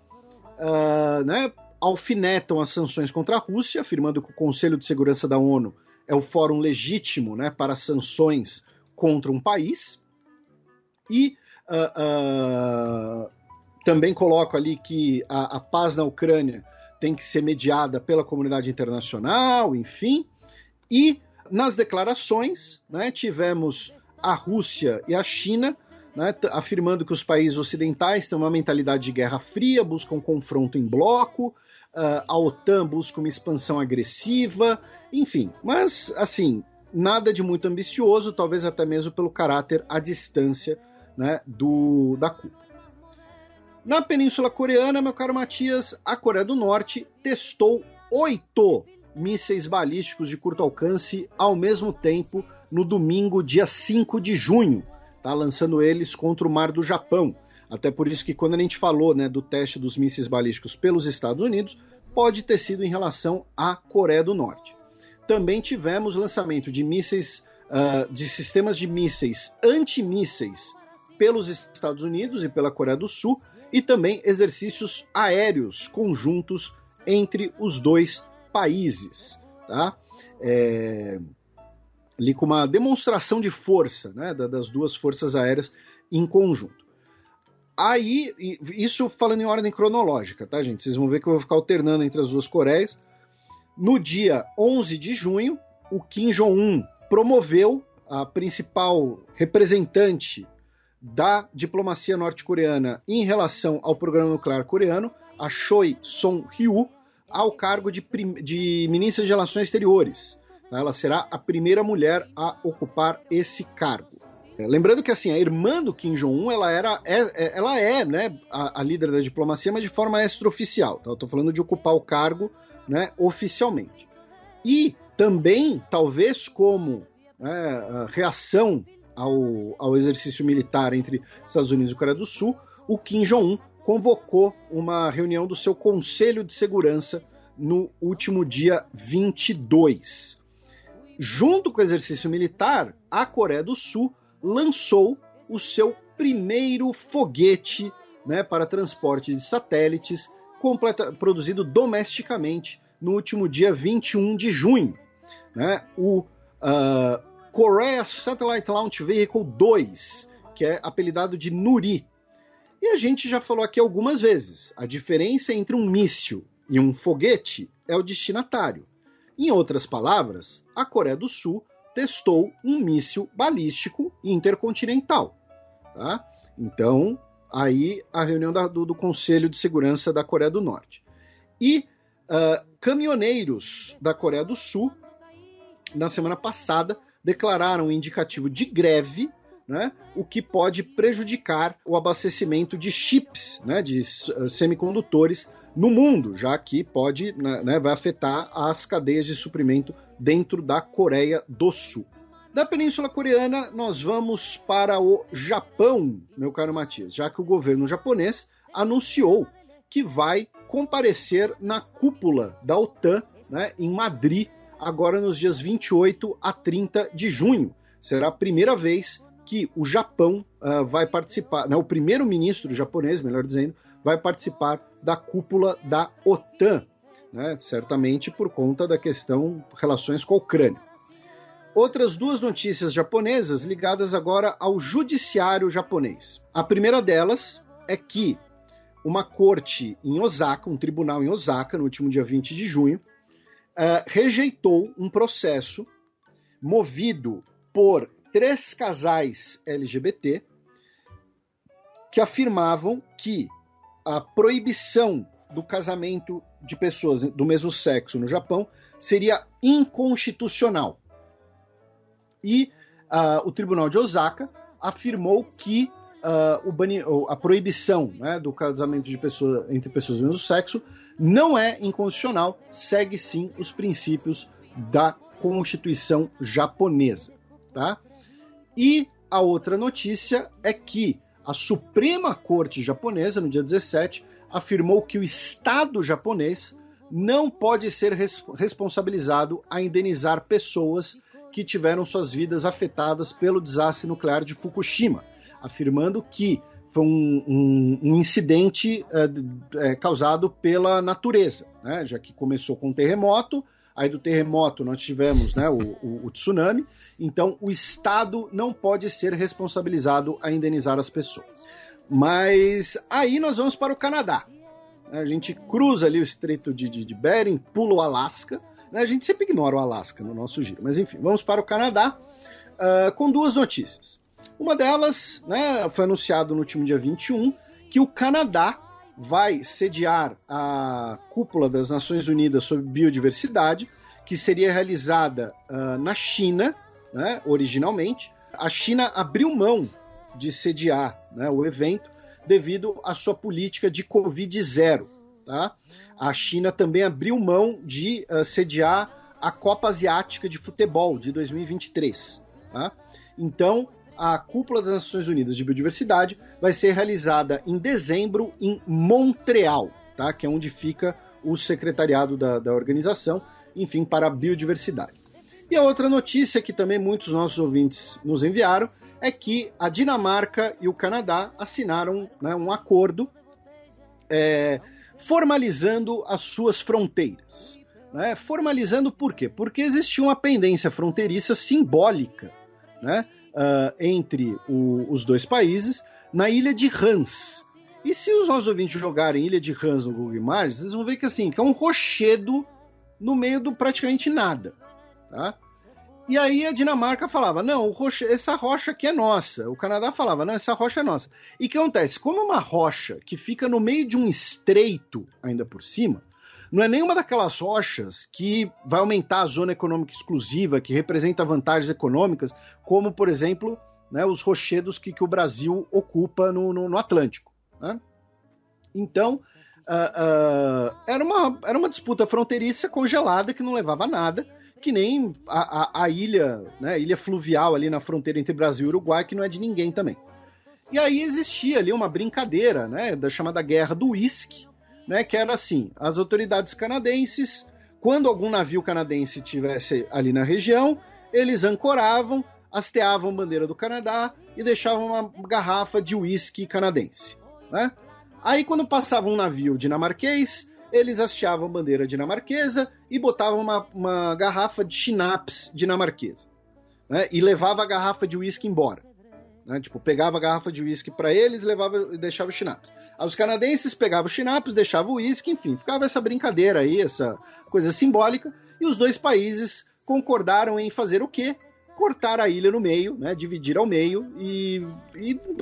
né, alfinetam as sanções contra a Rússia, afirmando que o Conselho de Segurança da ONU é o fórum legítimo, né, para sanções contra um país. E também coloco ali que a paz na Ucrânia tem que ser mediada pela comunidade internacional, enfim. E nas declarações, né, tivemos a Rússia e a China, né, afirmando que os países ocidentais têm uma mentalidade de guerra fria, buscam confronto em bloco, a OTAN busca uma expansão agressiva, enfim. Mas, assim, nada de muito ambicioso, talvez até mesmo pelo caráter à distância, né, da cúpula. Na Península Coreana, meu caro Matias, a Coreia do Norte testou 8 mísseis balísticos de curto alcance ao mesmo tempo no domingo, dia 5 de junho, tá? Lançando eles contra o Mar do Japão. Até por isso que quando a gente falou, né, do teste dos mísseis balísticos pelos Estados Unidos, pode ter sido em relação à Coreia do Norte. Também tivemos lançamento de mísseis, de sistemas de mísseis antimísseis pelos Estados Unidos e pela Coreia do Sul, e também exercícios aéreos conjuntos entre os dois países. Tá? Ali com uma demonstração de força, né, das duas forças aéreas em conjunto. Aí, isso falando em ordem cronológica, tá, gente? Vocês vão ver que eu vou ficar alternando entre as duas Coreias. No dia 11 de junho, o Kim Jong-un promoveu a principal representante da diplomacia norte-coreana em relação ao programa nuclear coreano, a Choi Son-ryu, ao cargo de ministra de Relações Exteriores. Tá? Ela será a primeira mulher a ocupar esse cargo. Lembrando que assim, a irmã do Kim Jong-un ela é né, a líder da diplomacia, mas de forma extraoficial. Tá? Eu estou falando de ocupar o cargo, né, oficialmente. E também, talvez como reação ao exercício militar entre Estados Unidos e Coreia do Sul, o Kim Jong-un convocou uma reunião do seu Conselho de Segurança no último dia 22. Junto com o exercício militar, a Coreia do Sul lançou o seu primeiro foguete, né, para transporte de satélites, produzido domesticamente no último dia 21 de junho. Né, o Korea Satellite Launch Vehicle 2, que é apelidado de Nuri. E a gente já falou aqui algumas vezes, a diferença entre um míssil e um foguete é o destinatário. Em outras palavras, a Coreia do Sul testou um míssil balístico intercontinental. Tá? Então, aí a reunião do Conselho de Segurança da Coreia do Norte. E caminhoneiros da Coreia do Sul, na semana passada, declararam um indicativo de greve, né, o que pode prejudicar o abastecimento de chips, né, de semicondutores no mundo, já que pode, né, vai afetar as cadeias de suprimento dentro da Coreia do Sul. Da Península Coreana, nós vamos para o Japão, meu caro Matias, já que o governo japonês anunciou que vai comparecer na cúpula da OTAN, né, em Madrid, agora nos dias 28 a 30 de junho. Será a primeira vez que o Japão vai participar, né, o primeiro-ministro japonês, melhor dizendo, vai participar da cúpula da OTAN, né, certamente por conta da questão relações com a Ucrânia. Outras duas notícias japonesas ligadas agora ao judiciário japonês. A primeira delas é que uma corte em Osaka, um tribunal em Osaka, no último dia 20 de junho, rejeitou um processo movido por 3 casais LGBT que afirmavam que a proibição do casamento de pessoas do mesmo sexo no Japão seria inconstitucional. E o Tribunal de Osaka afirmou que a proibição, né, do casamento de entre pessoas do mesmo sexo não é inconstitucional, segue sim os princípios da Constituição japonesa. Tá? E a outra notícia é que a Suprema Corte japonesa, no dia 17, afirmou que o Estado japonês não pode ser responsabilizado a indenizar pessoas que tiveram suas vidas afetadas pelo desastre nuclear de Fukushima, afirmando que foi um incidente causado pela natureza, né? Já que começou com um terremoto, aí do terremoto nós tivemos, né, o tsunami, então o Estado não pode ser responsabilizado a indenizar as pessoas. Mas aí nós vamos para o Canadá. A gente cruza ali o Estreito de Bering, pula o Alasca. A gente sempre ignora o Alasca no nosso giro, mas enfim, vamos para o Canadá com duas notícias. Uma delas, né, foi anunciado no último dia 21, que o Canadá vai sediar a Cúpula das Nações Unidas sobre Biodiversidade, que seria realizada na China, né, originalmente. A China abriu mão de sediar, né, o evento devido à sua política de Covid-0. Tá? A China também abriu mão de sediar a Copa Asiática de Futebol de 2023. Tá? Então, a Cúpula das Nações Unidas de Biodiversidade vai ser realizada em dezembro em Montreal, tá? Que é onde fica o secretariado da organização, enfim, para a biodiversidade. E a outra notícia que também muitos dos nossos ouvintes nos enviaram é que a Dinamarca e o Canadá assinaram, né, um acordo formalizando as suas fronteiras. Né? Formalizando por quê? Porque existia uma pendência fronteiriça simbólica, né, entre os dois países na ilha de Hans. E se os nossos ouvintes jogarem Ilha de Hans no Google Imagens, vocês vão ver que, assim, que é um rochedo no meio do praticamente nada. Tá? E aí a Dinamarca falava, não, essa rocha aqui é nossa. O Canadá falava, não, essa rocha é nossa. E o que acontece? Como é uma rocha que fica no meio de um estreito, ainda por cima, não é nenhuma daquelas rochas que vai aumentar a zona econômica exclusiva, que representa vantagens econômicas, como, por exemplo, né, os rochedos que o Brasil ocupa no Atlântico. Né? Então, era uma disputa fronteiriça congelada que não levava a nada, que nem a ilha, né, ilha fluvial ali na fronteira entre Brasil e Uruguai, que não é de ninguém também. E aí existia ali uma brincadeira, né, da chamada Guerra do Uísque, né, que era assim, as autoridades canadenses, quando algum navio canadense estivesse ali na região, eles ancoravam, hasteavam a bandeira do Canadá e deixavam uma garrafa de uísque canadense. Né? Aí quando passava um navio dinamarquês, eles hasteavam a bandeira dinamarquesa e botavam uma garrafa de schnapps dinamarquesa. Né? E levava a garrafa de uísque embora. Né? Tipo, pegava a garrafa de uísque para eles e deixava o schnapps. Aí os canadenses pegavam o schnapps, deixavam o uísque, enfim, ficava essa brincadeira aí, essa coisa simbólica, e os dois países concordaram em fazer o quê? Cortar a ilha no meio, né? Dividir ao meio e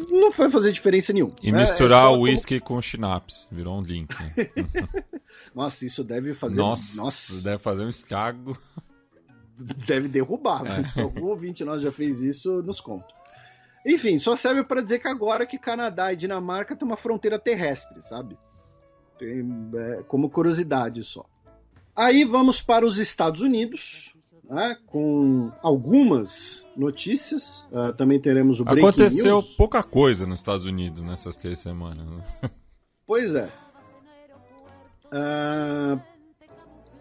não foi fazer diferença nenhuma. E misturar o uísque com schnapps, virou um link. Né? Nossa, isso deve fazer... Nossa, deve fazer um estrago. Deve derrubar, mas se algum ouvinte nosso já fez isso, nos conta. Enfim, só serve para dizer que agora que Canadá e Dinamarca têm uma fronteira terrestre, sabe? Como curiosidade só. Aí vamos para os Estados Unidos, né, com algumas notícias. Também teremos o Breaking News. Aconteceu pouca coisa nos Estados Unidos nessas 3 semanas. Né? Pois é.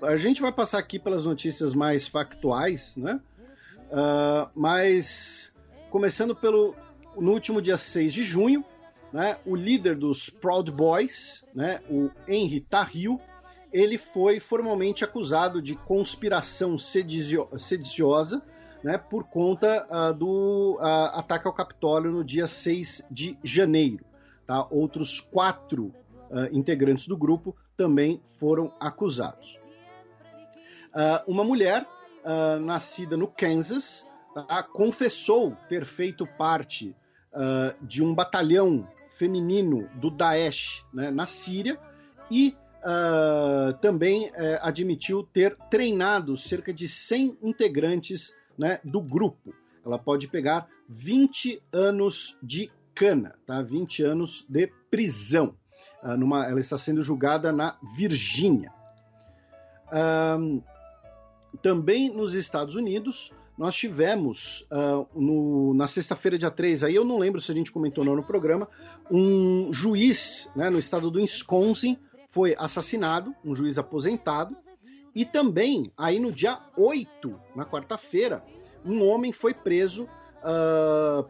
A gente vai passar aqui pelas notícias mais factuais, né? Mas começando no último dia 6 de junho, né, o líder dos Proud Boys, né, o Henry Tarrio, ele foi formalmente acusado de conspiração sediciosa, né, por conta do ataque ao Capitólio no dia 6 de janeiro. Tá? Outros 4 integrantes do grupo também foram acusados. Uma mulher nascida no Kansas confessou ter feito parte de um batalhão feminino do Daesh, né, na Síria e também admitiu ter treinado cerca de 100 integrantes, né, do grupo. Ela pode pegar 20 anos de cana, tá? 20 anos de prisão. Ela está sendo julgada na Virgínia. Também nos Estados Unidos, nós tivemos, na sexta-feira, dia 3, aí eu não lembro se a gente comentou ou não no programa, um juiz, né, no estado do Wisconsin foi assassinado, um juiz aposentado, e também, aí no dia 8, na quarta-feira, um homem foi preso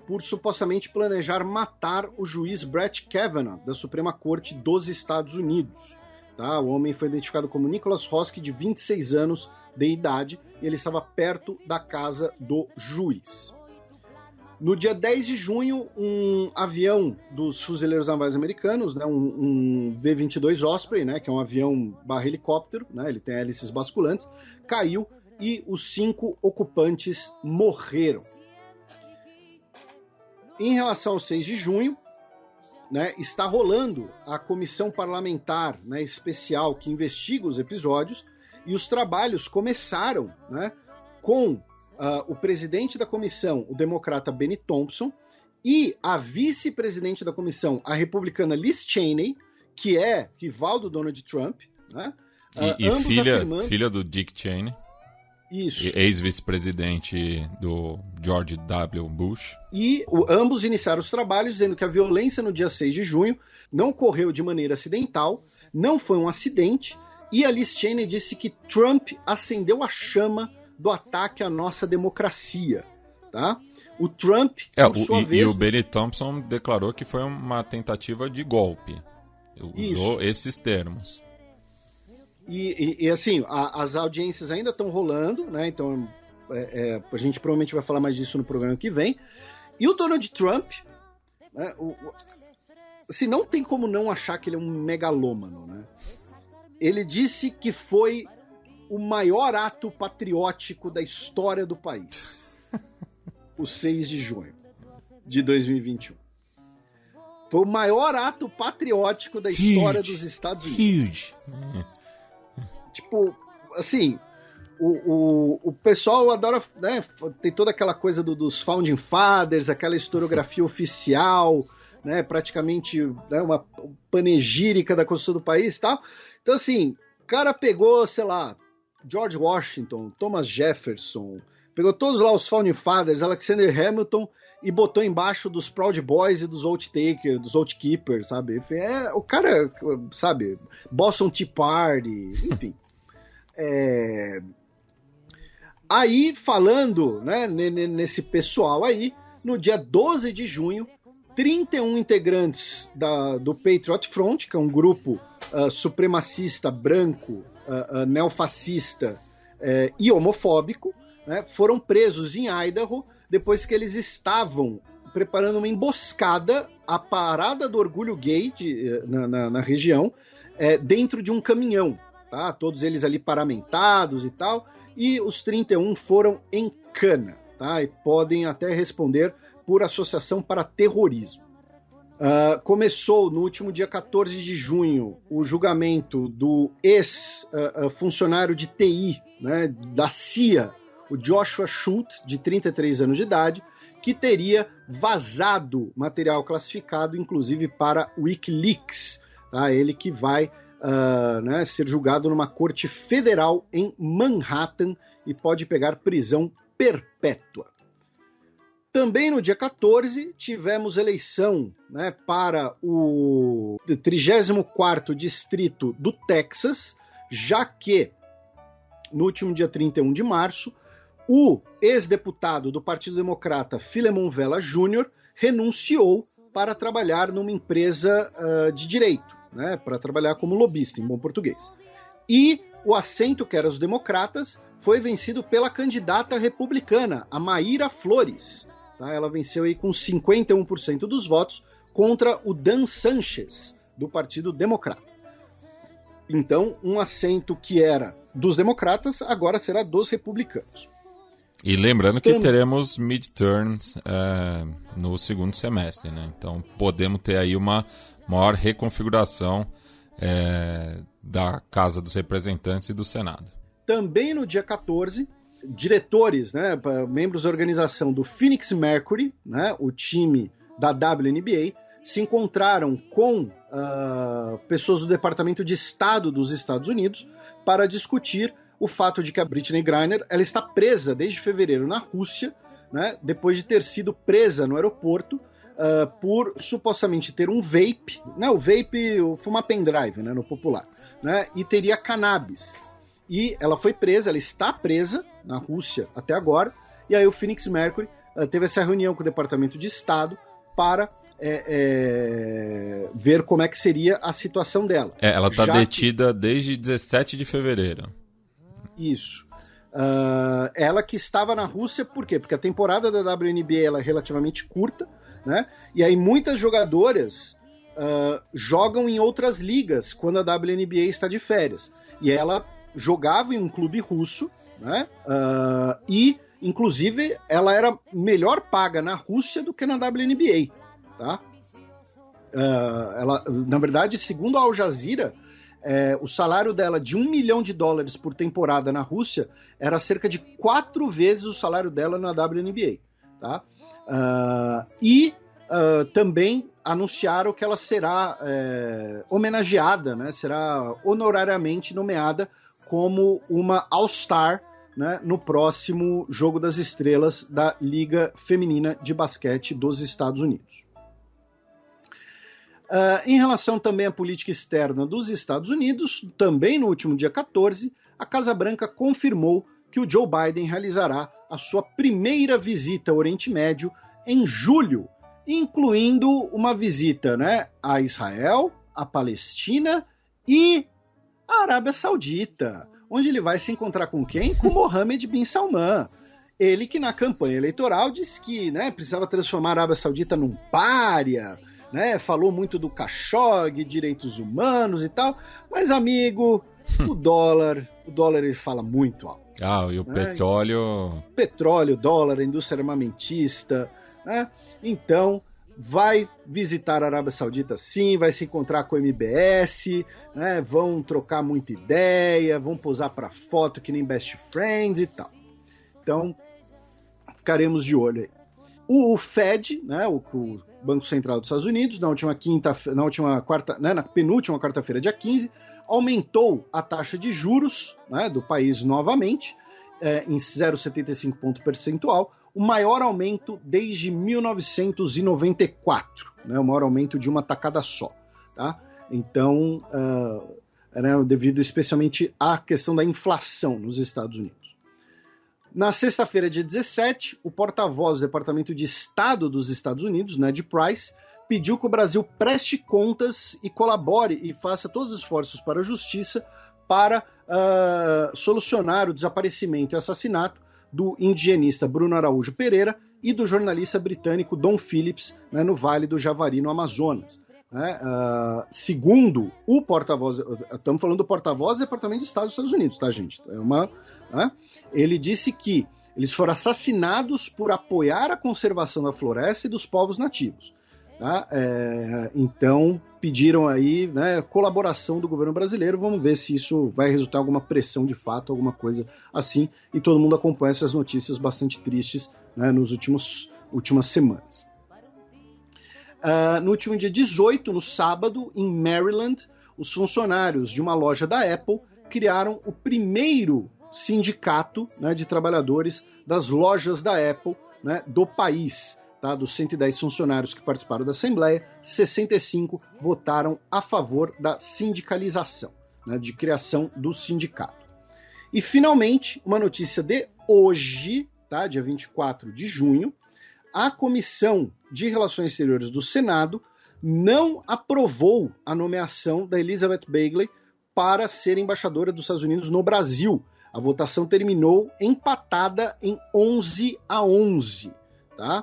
por supostamente planejar matar o juiz Brett Kavanaugh, da Suprema Corte dos Estados Unidos. Tá? O homem foi identificado como Nicholas Hosky, de 26 anos de idade, e ele estava perto da casa do juiz. No dia 10 de junho, um avião dos fuzileiros navais americanos, né, um V-22 Osprey, né, que é um avião /helicóptero, né, ele tem hélices basculantes, caiu e os 5 ocupantes morreram. Em relação ao 6 de junho, né, está rolando a comissão parlamentar, né, especial que investiga os episódios, e os trabalhos começaram, né, com o presidente da comissão, o democrata Benny Thompson, e a vice-presidente da comissão, a republicana Liz Cheney, que é rival do Donald Trump, né, e filha do Dick Cheney. Isso. Ex-vice-presidente do George W. Bush. E ambos iniciaram os trabalhos dizendo que a violência no dia 6 de junho não ocorreu de maneira acidental, não foi um acidente, e a Liz Cheney disse que Trump acendeu a chama do ataque à nossa democracia. Tá? O Trump, por sua vez... E o Benny Thompson declarou que foi uma tentativa de golpe. Usou esses termos. E assim, as audiências ainda estão rolando, né? Então a gente provavelmente vai falar mais disso no programa que vem. E o Donald Trump, né, assim, não tem como não achar que ele é um megalômano, né? Ele disse que foi o maior ato patriótico da história do país. O 6 de junho de 2021. Foi o maior ato patriótico da história dos Estados Unidos. Tipo, assim, o pessoal adora, né, tem toda aquela coisa dos Founding Fathers, aquela historiografia oficial, né, praticamente, né, uma panegírica da Constituição do país e tal. Então, assim, o cara pegou, sei lá, George Washington, Thomas Jefferson, pegou todos lá os Founding Fathers, Alexander Hamilton, e botou embaixo dos Proud Boys e dos Oath Takers, dos Oath Keepers, sabe? O cara, sabe, Boston Tea Party, enfim. Aí, falando, né, nesse pessoal aí, no dia 12 de junho, 31 integrantes do Patriot Front, que é um grupo supremacista branco, neofascista e homofóbico, né, foram presos em Idaho depois que eles estavam preparando uma emboscada à parada do orgulho gay na região, dentro de um caminhão. Tá? Todos eles ali paramentados e tal, e os 31 foram em cana, tá? E podem até responder por associação para terrorismo. Começou no último dia 14 de junho o julgamento do ex-funcionário de TI, né, da CIA, o Joshua Schultz, de 33 anos de idade, que teria vazado material classificado, inclusive para Wikileaks. Tá? Ele que vai ser julgado numa corte federal em Manhattan e pode pegar prisão perpétua. Também no dia 14, tivemos eleição, né, para o 34º distrito do Texas, já que, no último dia 31 de março, o ex-deputado do Partido Democrata, Philemon Vela Jr., renunciou para trabalhar numa empresa de direito, né, para trabalhar como lobista, em bom português. E o assento, que era os democratas, foi vencido pela candidata republicana, a Mayra Flores. Tá? Ela venceu aí com 51% dos votos contra o Dan Sanchez, do Partido Democrata. Então, um assento que era dos democratas, agora será dos republicanos. E lembrando que teremos midterms no segundo semestre, né? Então podemos ter aí uma maior reconfiguração da Casa dos Representantes e do Senado. Também no dia 14, diretores, né, membros da organização do Phoenix Mercury, né, o time da WNBA, se encontraram com pessoas do Departamento de Estado dos Estados Unidos para discutir o fato de que a Brittney Griner ela está presa desde fevereiro na Rússia, né, depois de ter sido presa no aeroporto por supostamente ter um vape, né, o vape, fumar pendrive, né, no popular, né, e teria cannabis. E ela foi presa, ela está presa na Rússia até agora, e aí o Phoenix Mercury teve essa reunião com o Departamento de Estado para ver como é que seria a situação dela. Ela está detida desde 17 de fevereiro. Isso. Ela que estava na Rússia, por quê? Porque a temporada da WNBA ela é relativamente curta, né? E aí muitas jogadoras jogam em outras ligas quando a WNBA está de férias. E ela jogava em um clube russo, né? E, inclusive, ela era melhor paga na Rússia do que na WNBA. Tá? Ela, na verdade, segundo a Al Jazeera, o salário dela de $1 milhão por temporada na Rússia era cerca de 4 vezes o salário dela na WNBA. Tá? Também anunciaram que ela será homenageada, né? Será honorariamente nomeada como uma All-Star, né, no próximo Jogo das Estrelas da Liga Feminina de Basquete dos Estados Unidos. Em relação também à política externa dos Estados Unidos, também no último dia 14, a Casa Branca confirmou que o Joe Biden realizará a sua primeira visita ao Oriente Médio em julho, incluindo uma visita, né, a Israel, a Palestina e a Arábia Saudita, onde ele vai se encontrar com quem? Com Mohammed bin Salman. Ele que na campanha eleitoral disse que, né, precisava transformar a Arábia Saudita num pária, né, falou muito do Khashoggi, direitos humanos e tal, mas amigo, o dólar ele fala muito alto. E o petróleo... Petróleo, dólar, a indústria armamentista, né? Então, vai visitar a Arábia Saudita sim, vai se encontrar com o MBS, né? Vão trocar muita ideia, vão posar para foto que nem best friends e tal. Então, ficaremos de olho aí. O Fed, né, o Banco Central dos Estados Unidos, na penúltima quarta-feira, dia 15, aumentou a taxa de juros, né, do país novamente, em 0,75 ponto percentual, o maior aumento desde 1994, né, o maior aumento de uma tacada só. Tá? Então, devido especialmente à questão da inflação nos Estados Unidos. Na sexta-feira, dia 17, o porta-voz do Departamento de Estado dos Estados Unidos, Ned Price, pediu que o Brasil preste contas e colabore e faça todos os esforços para a justiça para solucionar o desaparecimento e assassinato do indigenista Bruno Araújo Pereira e do jornalista britânico Don Phillips, né, no Vale do Javari, no Amazonas. Né? Segundo o porta-voz, estamos falando do porta-voz do Departamento de Estado dos Estados Unidos, tá, gente? Ele disse que eles foram assassinados por apoiar a conservação da floresta e dos povos nativos. Tá? Então pediram aí, né, colaboração do governo brasileiro. Vamos ver se isso vai resultar em alguma pressão de fato, alguma coisa assim. E todo mundo acompanha essas notícias bastante tristes, né, nos últimas semanas. No último dia 18, no sábado, em Maryland, os funcionários de uma loja da Apple criaram o primeiro sindicato, né, de trabalhadores das lojas da Apple, né, do país. Tá, dos 110 funcionários que participaram da Assembleia, 65 votaram a favor da sindicalização, né, de criação do sindicato. E, finalmente, uma notícia de hoje, tá, dia 24 de junho, a Comissão de Relações Exteriores do Senado não aprovou a nomeação da Elizabeth Begley para ser embaixadora dos Estados Unidos no Brasil. A votação terminou empatada em 11-11, tá?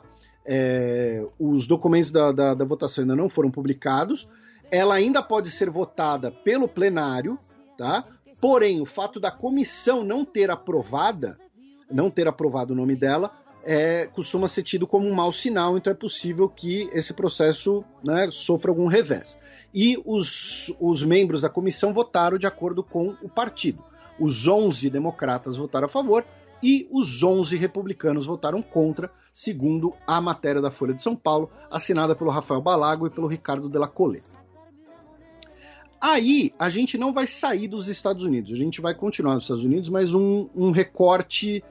Os documentos da votação ainda não foram publicados. Ela ainda pode ser votada pelo plenário, tá? Porém, o fato da comissão não ter aprovado o nome dela, costuma ser tido como um mau sinal, então é possível que esse processo, né, sofra algum revés. E os membros da comissão votaram de acordo com o partido. Os 11 democratas votaram a favor e os 11 republicanos votaram contra, segundo a matéria da Folha de São Paulo, assinada pelo Rafael Balago e pelo Ricardo Della Coleta. Aí, a gente não vai sair dos Estados Unidos, a gente vai continuar nos Estados Unidos, mas um recorte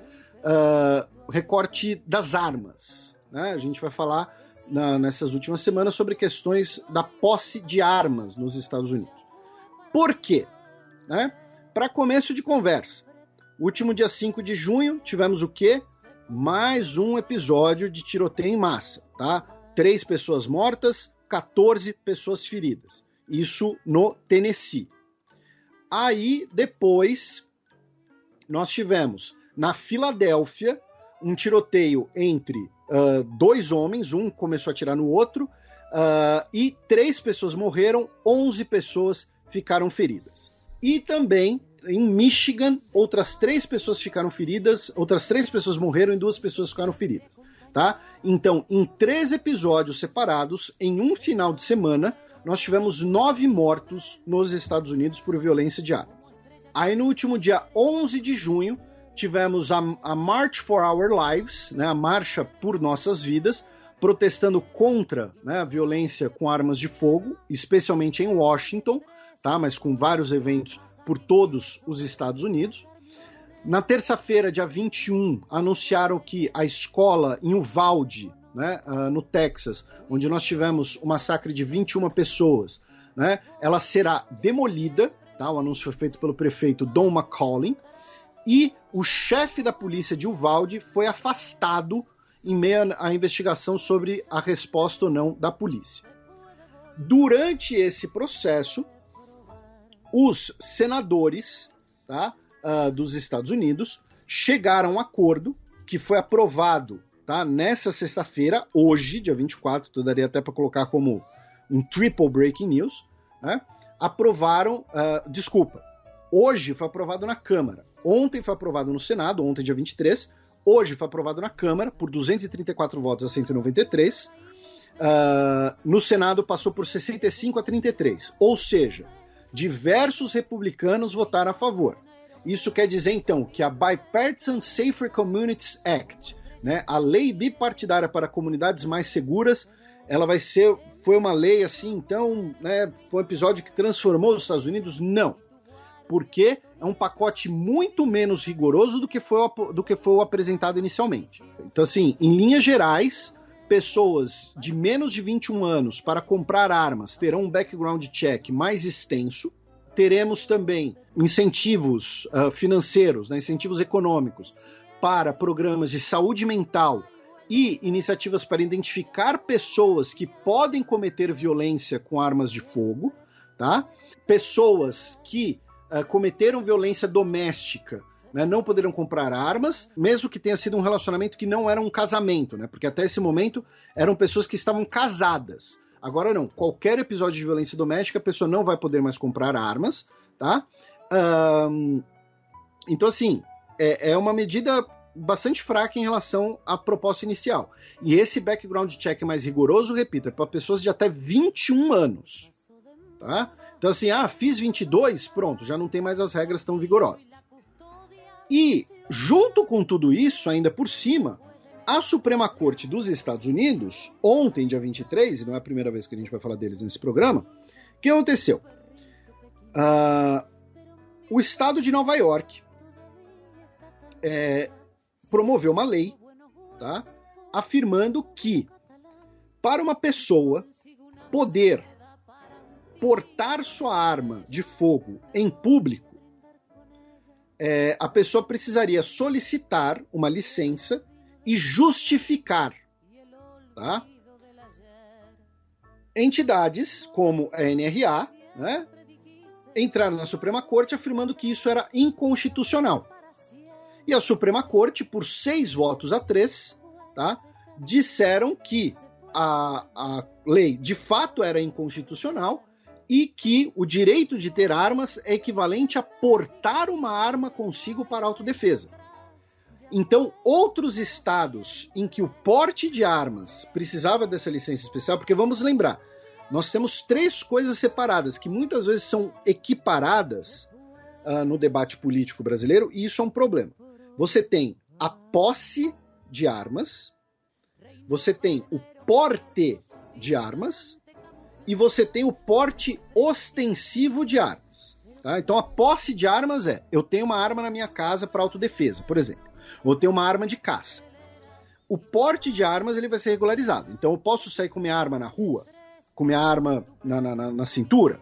das armas, né? A gente vai falar nessas últimas semanas sobre questões da posse de armas nos Estados Unidos. Por quê? Né? Para começo de conversa, último dia 5 de junho, tivemos o quê? Mais um episódio de tiroteio em massa, tá? 3 pessoas mortas, 14 pessoas feridas. Isso no Tennessee. Aí, depois, nós tivemos, na Filadélfia, um tiroteio entre 2 homens, um começou a atirar no outro, e 3 pessoas morreram, 11 pessoas ficaram feridas. E também, em Michigan, outras 3 pessoas ficaram feridas, outras 3 pessoas morreram e 2 pessoas ficaram feridas. Tá? Então, em 3 episódios separados, em um final de semana, nós tivemos 9 mortos nos Estados Unidos por violência de armas. Aí, no último dia 11 de junho, tivemos a March for Our Lives, né, a Marcha por Nossas Vidas, protestando contra, né, a violência com armas de fogo, especialmente em Washington, tá, mas com vários eventos por todos os Estados Unidos. Na terça-feira, dia 21, anunciaram que a escola em Uvalde, né, no Texas, onde nós tivemos o massacre de 21 pessoas, né, ela será demolida, tá, o anúncio foi feito pelo prefeito Don McCauley, e o chefe da polícia de Uvalde foi afastado em meio à investigação sobre a resposta ou não da polícia. Durante esse processo, os senadores, tá, dos Estados Unidos chegaram a um acordo que foi aprovado, tá, nessa sexta-feira, hoje, dia 24, eu daria até para colocar como um triple breaking news, né, hoje foi aprovado na Câmara, ontem foi aprovado no Senado, ontem dia 23, hoje foi aprovado na Câmara por 234 votos a 193, no Senado passou por 65 a 33, ou seja, diversos republicanos votaram a favor. Isso quer dizer, então, que a Bipartisan Safer Communities Act, né, a lei bipartidária para comunidades mais seguras, ela foi uma lei assim, então, né, foi um episódio que transformou os Estados Unidos? Não. Porque é um pacote muito menos rigoroso do que foi o apresentado inicialmente. Então, assim, em linhas gerais, pessoas de menos de 21 anos para comprar armas terão um background check mais extenso. Teremos também incentivos financeiros, né, incentivos econômicos para programas de saúde mental e iniciativas para identificar pessoas que podem cometer violência com armas de fogo, tá? Pessoas que cometeram violência doméstica, né, não poderão comprar armas, mesmo que tenha sido um relacionamento que não era um casamento, né, porque até esse momento eram pessoas que estavam casadas. Agora não, qualquer episódio de violência doméstica, a pessoa não vai poder mais comprar armas, tá? Então, assim, é uma medida bastante fraca em relação à proposta inicial. E esse background check mais rigoroso, repito, é para pessoas de até 21 anos. Tá? Então assim, fiz 22, pronto, já não tem mais as regras tão vigorosas. E, junto com tudo isso, ainda por cima, a Suprema Corte dos Estados Unidos, ontem, dia 23, e não é a primeira vez que a gente vai falar deles nesse programa, o que aconteceu? O estado de Nova York promoveu uma lei, tá, afirmando que para uma pessoa poder portar sua arma de fogo em público, a pessoa precisaria solicitar uma licença e justificar, tá? Entidades como a NRA, né, entraram na Suprema Corte afirmando que isso era inconstitucional. E a Suprema Corte, por 6 votos a 3, tá, disseram que a lei de fato era inconstitucional e que o direito de ter armas é equivalente a portar uma arma consigo para autodefesa. Então, outros estados em que o porte de armas precisava dessa licença especial, porque vamos lembrar, nós temos 3 coisas separadas que muitas vezes são equiparadas no debate político brasileiro, e isso é um problema. Você tem a posse de armas, você tem o porte de armas e você tem o porte ostensivo de armas. Tá? Então a posse de armas eu tenho uma arma na minha casa para autodefesa, por exemplo, ou tenho uma arma de caça. O porte de armas ele vai ser regularizado. Então eu posso sair com minha arma na rua, com minha arma na cintura.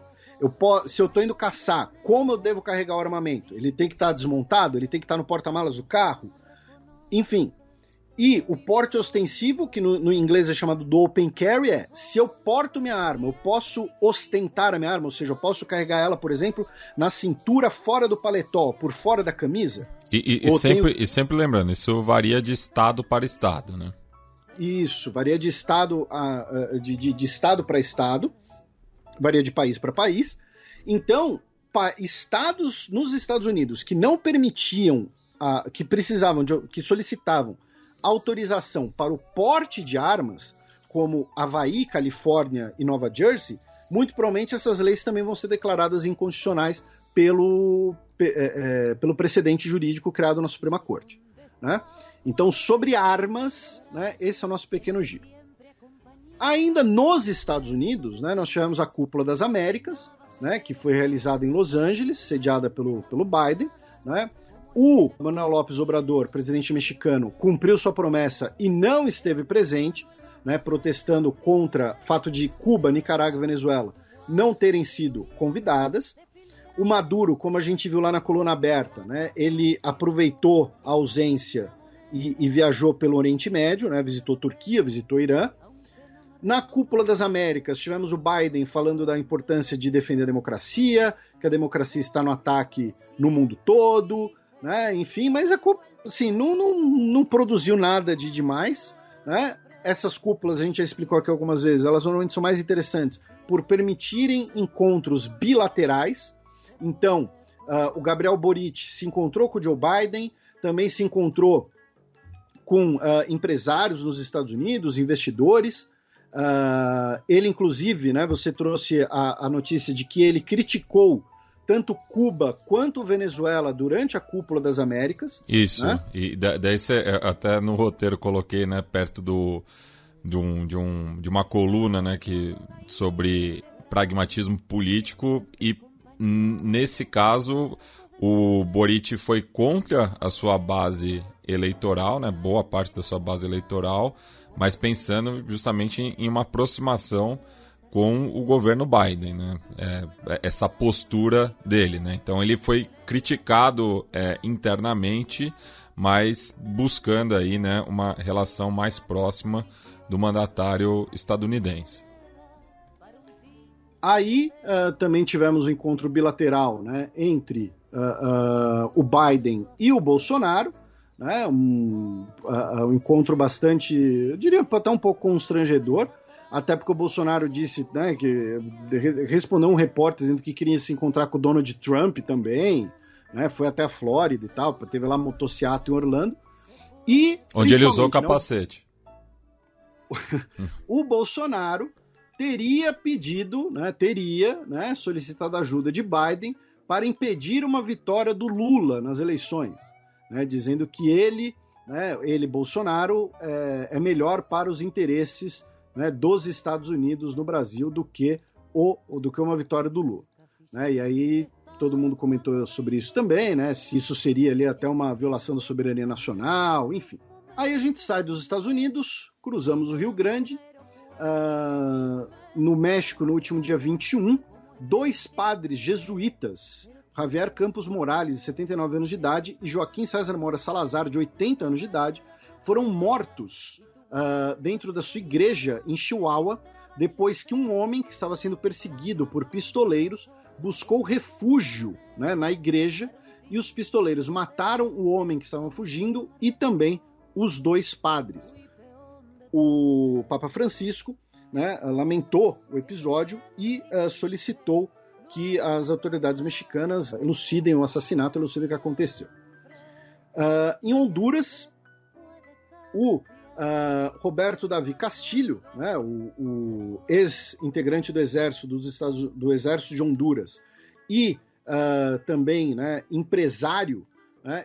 Se eu estou indo caçar, como eu devo carregar o armamento? Ele tem que estar desmontado? Ele tem que estar no porta-malas do carro? Enfim. E o porte ostensivo, que no inglês é chamado do open carry, se eu porto minha arma, eu posso ostentar a minha arma, ou seja, eu posso carregar ela, por exemplo, na cintura, fora do paletó, por fora da camisa. E sempre lembrando, isso varia de estado para estado, né? Isso, varia de estado de estado para estado, varia de país para país. Então, estados nos Estados Unidos que não permitiam, que solicitavam autorização para o porte de armas, como Havaí, Califórnia e Nova Jersey, muito provavelmente essas leis também vão ser declaradas inconstitucionais pelo precedente jurídico criado na Suprema Corte. Né? Então, sobre armas, né, esse é o nosso pequeno giro. Ainda nos Estados Unidos, né, nós tivemos a Cúpula das Américas, né, que foi realizada em Los Angeles, sediada pelo Biden. Né? O Manuel López Obrador, presidente mexicano, cumpriu sua promessa e não esteve presente, né, protestando contra o fato de Cuba, Nicarágua e Venezuela não terem sido convidadas. O Maduro, como a gente viu lá na coluna aberta, né, ele aproveitou a ausência e viajou pelo Oriente Médio, né, visitou Turquia, visitou Irã. Na Cúpula das Américas, tivemos o Biden falando da importância de defender a democracia, que a democracia está no ataque no mundo todo, né, enfim, mas assim, não produziu nada de demais. Né? Essas cúpulas, a gente já explicou aqui algumas vezes, elas normalmente são mais interessantes por permitirem encontros bilaterais. Então, o Gabriel Boric se encontrou com o Joe Biden, também se encontrou com empresários nos Estados Unidos, investidores. Ele, inclusive, né, você trouxe a notícia de que ele criticou tanto Cuba quanto Venezuela durante a Cúpula das Américas. Isso, né? E daí até no roteiro coloquei, né, perto de uma coluna, né, sobre pragmatismo político, e nesse caso o Boric foi contra a sua base eleitoral, né, boa parte da sua base eleitoral, mas pensando justamente em uma aproximação com o governo Biden, né? Essa postura dele, né? Então ele foi criticado internamente, mas buscando aí, né, uma relação mais próxima do mandatário estadunidense. Aí também tivemos um encontro bilateral, né, entre o Biden e o Bolsonaro, né, um encontro bastante, eu diria até um pouco constrangedor, até porque o Bolsonaro disse, né, que respondeu um repórter dizendo que queria se encontrar com o Donald Trump também, né, foi até a Flórida e tal, teve lá motociato em Orlando. E, onde ele usou o capacete. O Bolsonaro teria pedido, solicitado a ajuda de Biden para impedir uma vitória do Lula nas eleições, dizendo que ele, Bolsonaro, é melhor para os interesses dos Estados Unidos no Brasil do que uma vitória do Lula. E aí todo mundo comentou sobre isso também, se isso seria ali até uma violação da soberania nacional, enfim. Aí a gente sai dos Estados Unidos, cruzamos o Rio Grande, no México, no último dia 21, 2 padres jesuítas, Javier Campos Morales, de 79 anos de idade, e Joaquim César Moura Salazar, de 80 anos de idade, foram mortos dentro da sua igreja em Chihuahua, depois que um homem que estava sendo perseguido por pistoleiros buscou refúgio na igreja, e os pistoleiros mataram o homem que estava fugindo e também os 2 padres. O Papa Francisco lamentou o episódio e solicitou que as autoridades mexicanas elucidem o assassinato, elucidem o que aconteceu. Em Honduras, o Roberto Davi Castilho, o ex-integrante do Exército de Honduras e também empresário,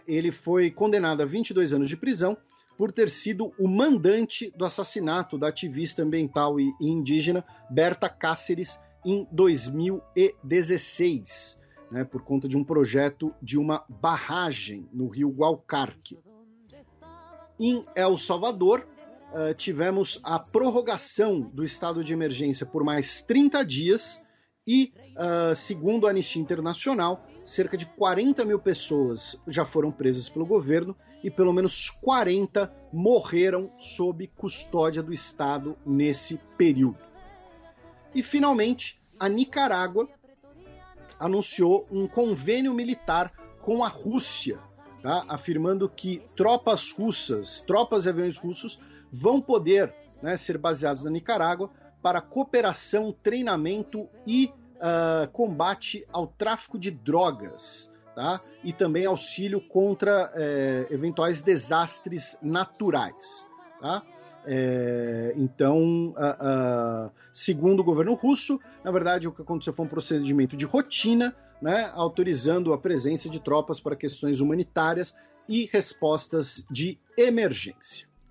ele foi condenado a 22 anos de prisão por ter sido o mandante do assassinato da ativista ambiental e indígena Berta Cáceres em 2016, por conta de um projeto de uma barragem no rio Gualcarque. Em El Salvador, tivemos a prorrogação do estado de emergência por mais 30 dias e, segundo a Anistia Internacional, cerca de 40 mil pessoas já foram presas pelo governo e pelo menos 40 morreram sob custódia do Estado nesse período. E, finalmente, a Nicarágua anunciou um convênio militar com a Rússia, afirmando que tropas e aviões russos vão poder ser baseados na Nicarágua para cooperação, treinamento e combate ao tráfico de drogas, e também auxílio contra eventuais desastres naturais. Então, segundo o governo russo, na verdade o que aconteceu foi um procedimento de rotina, autorizando a presença de tropas para questões humanitárias e respostas de emergência.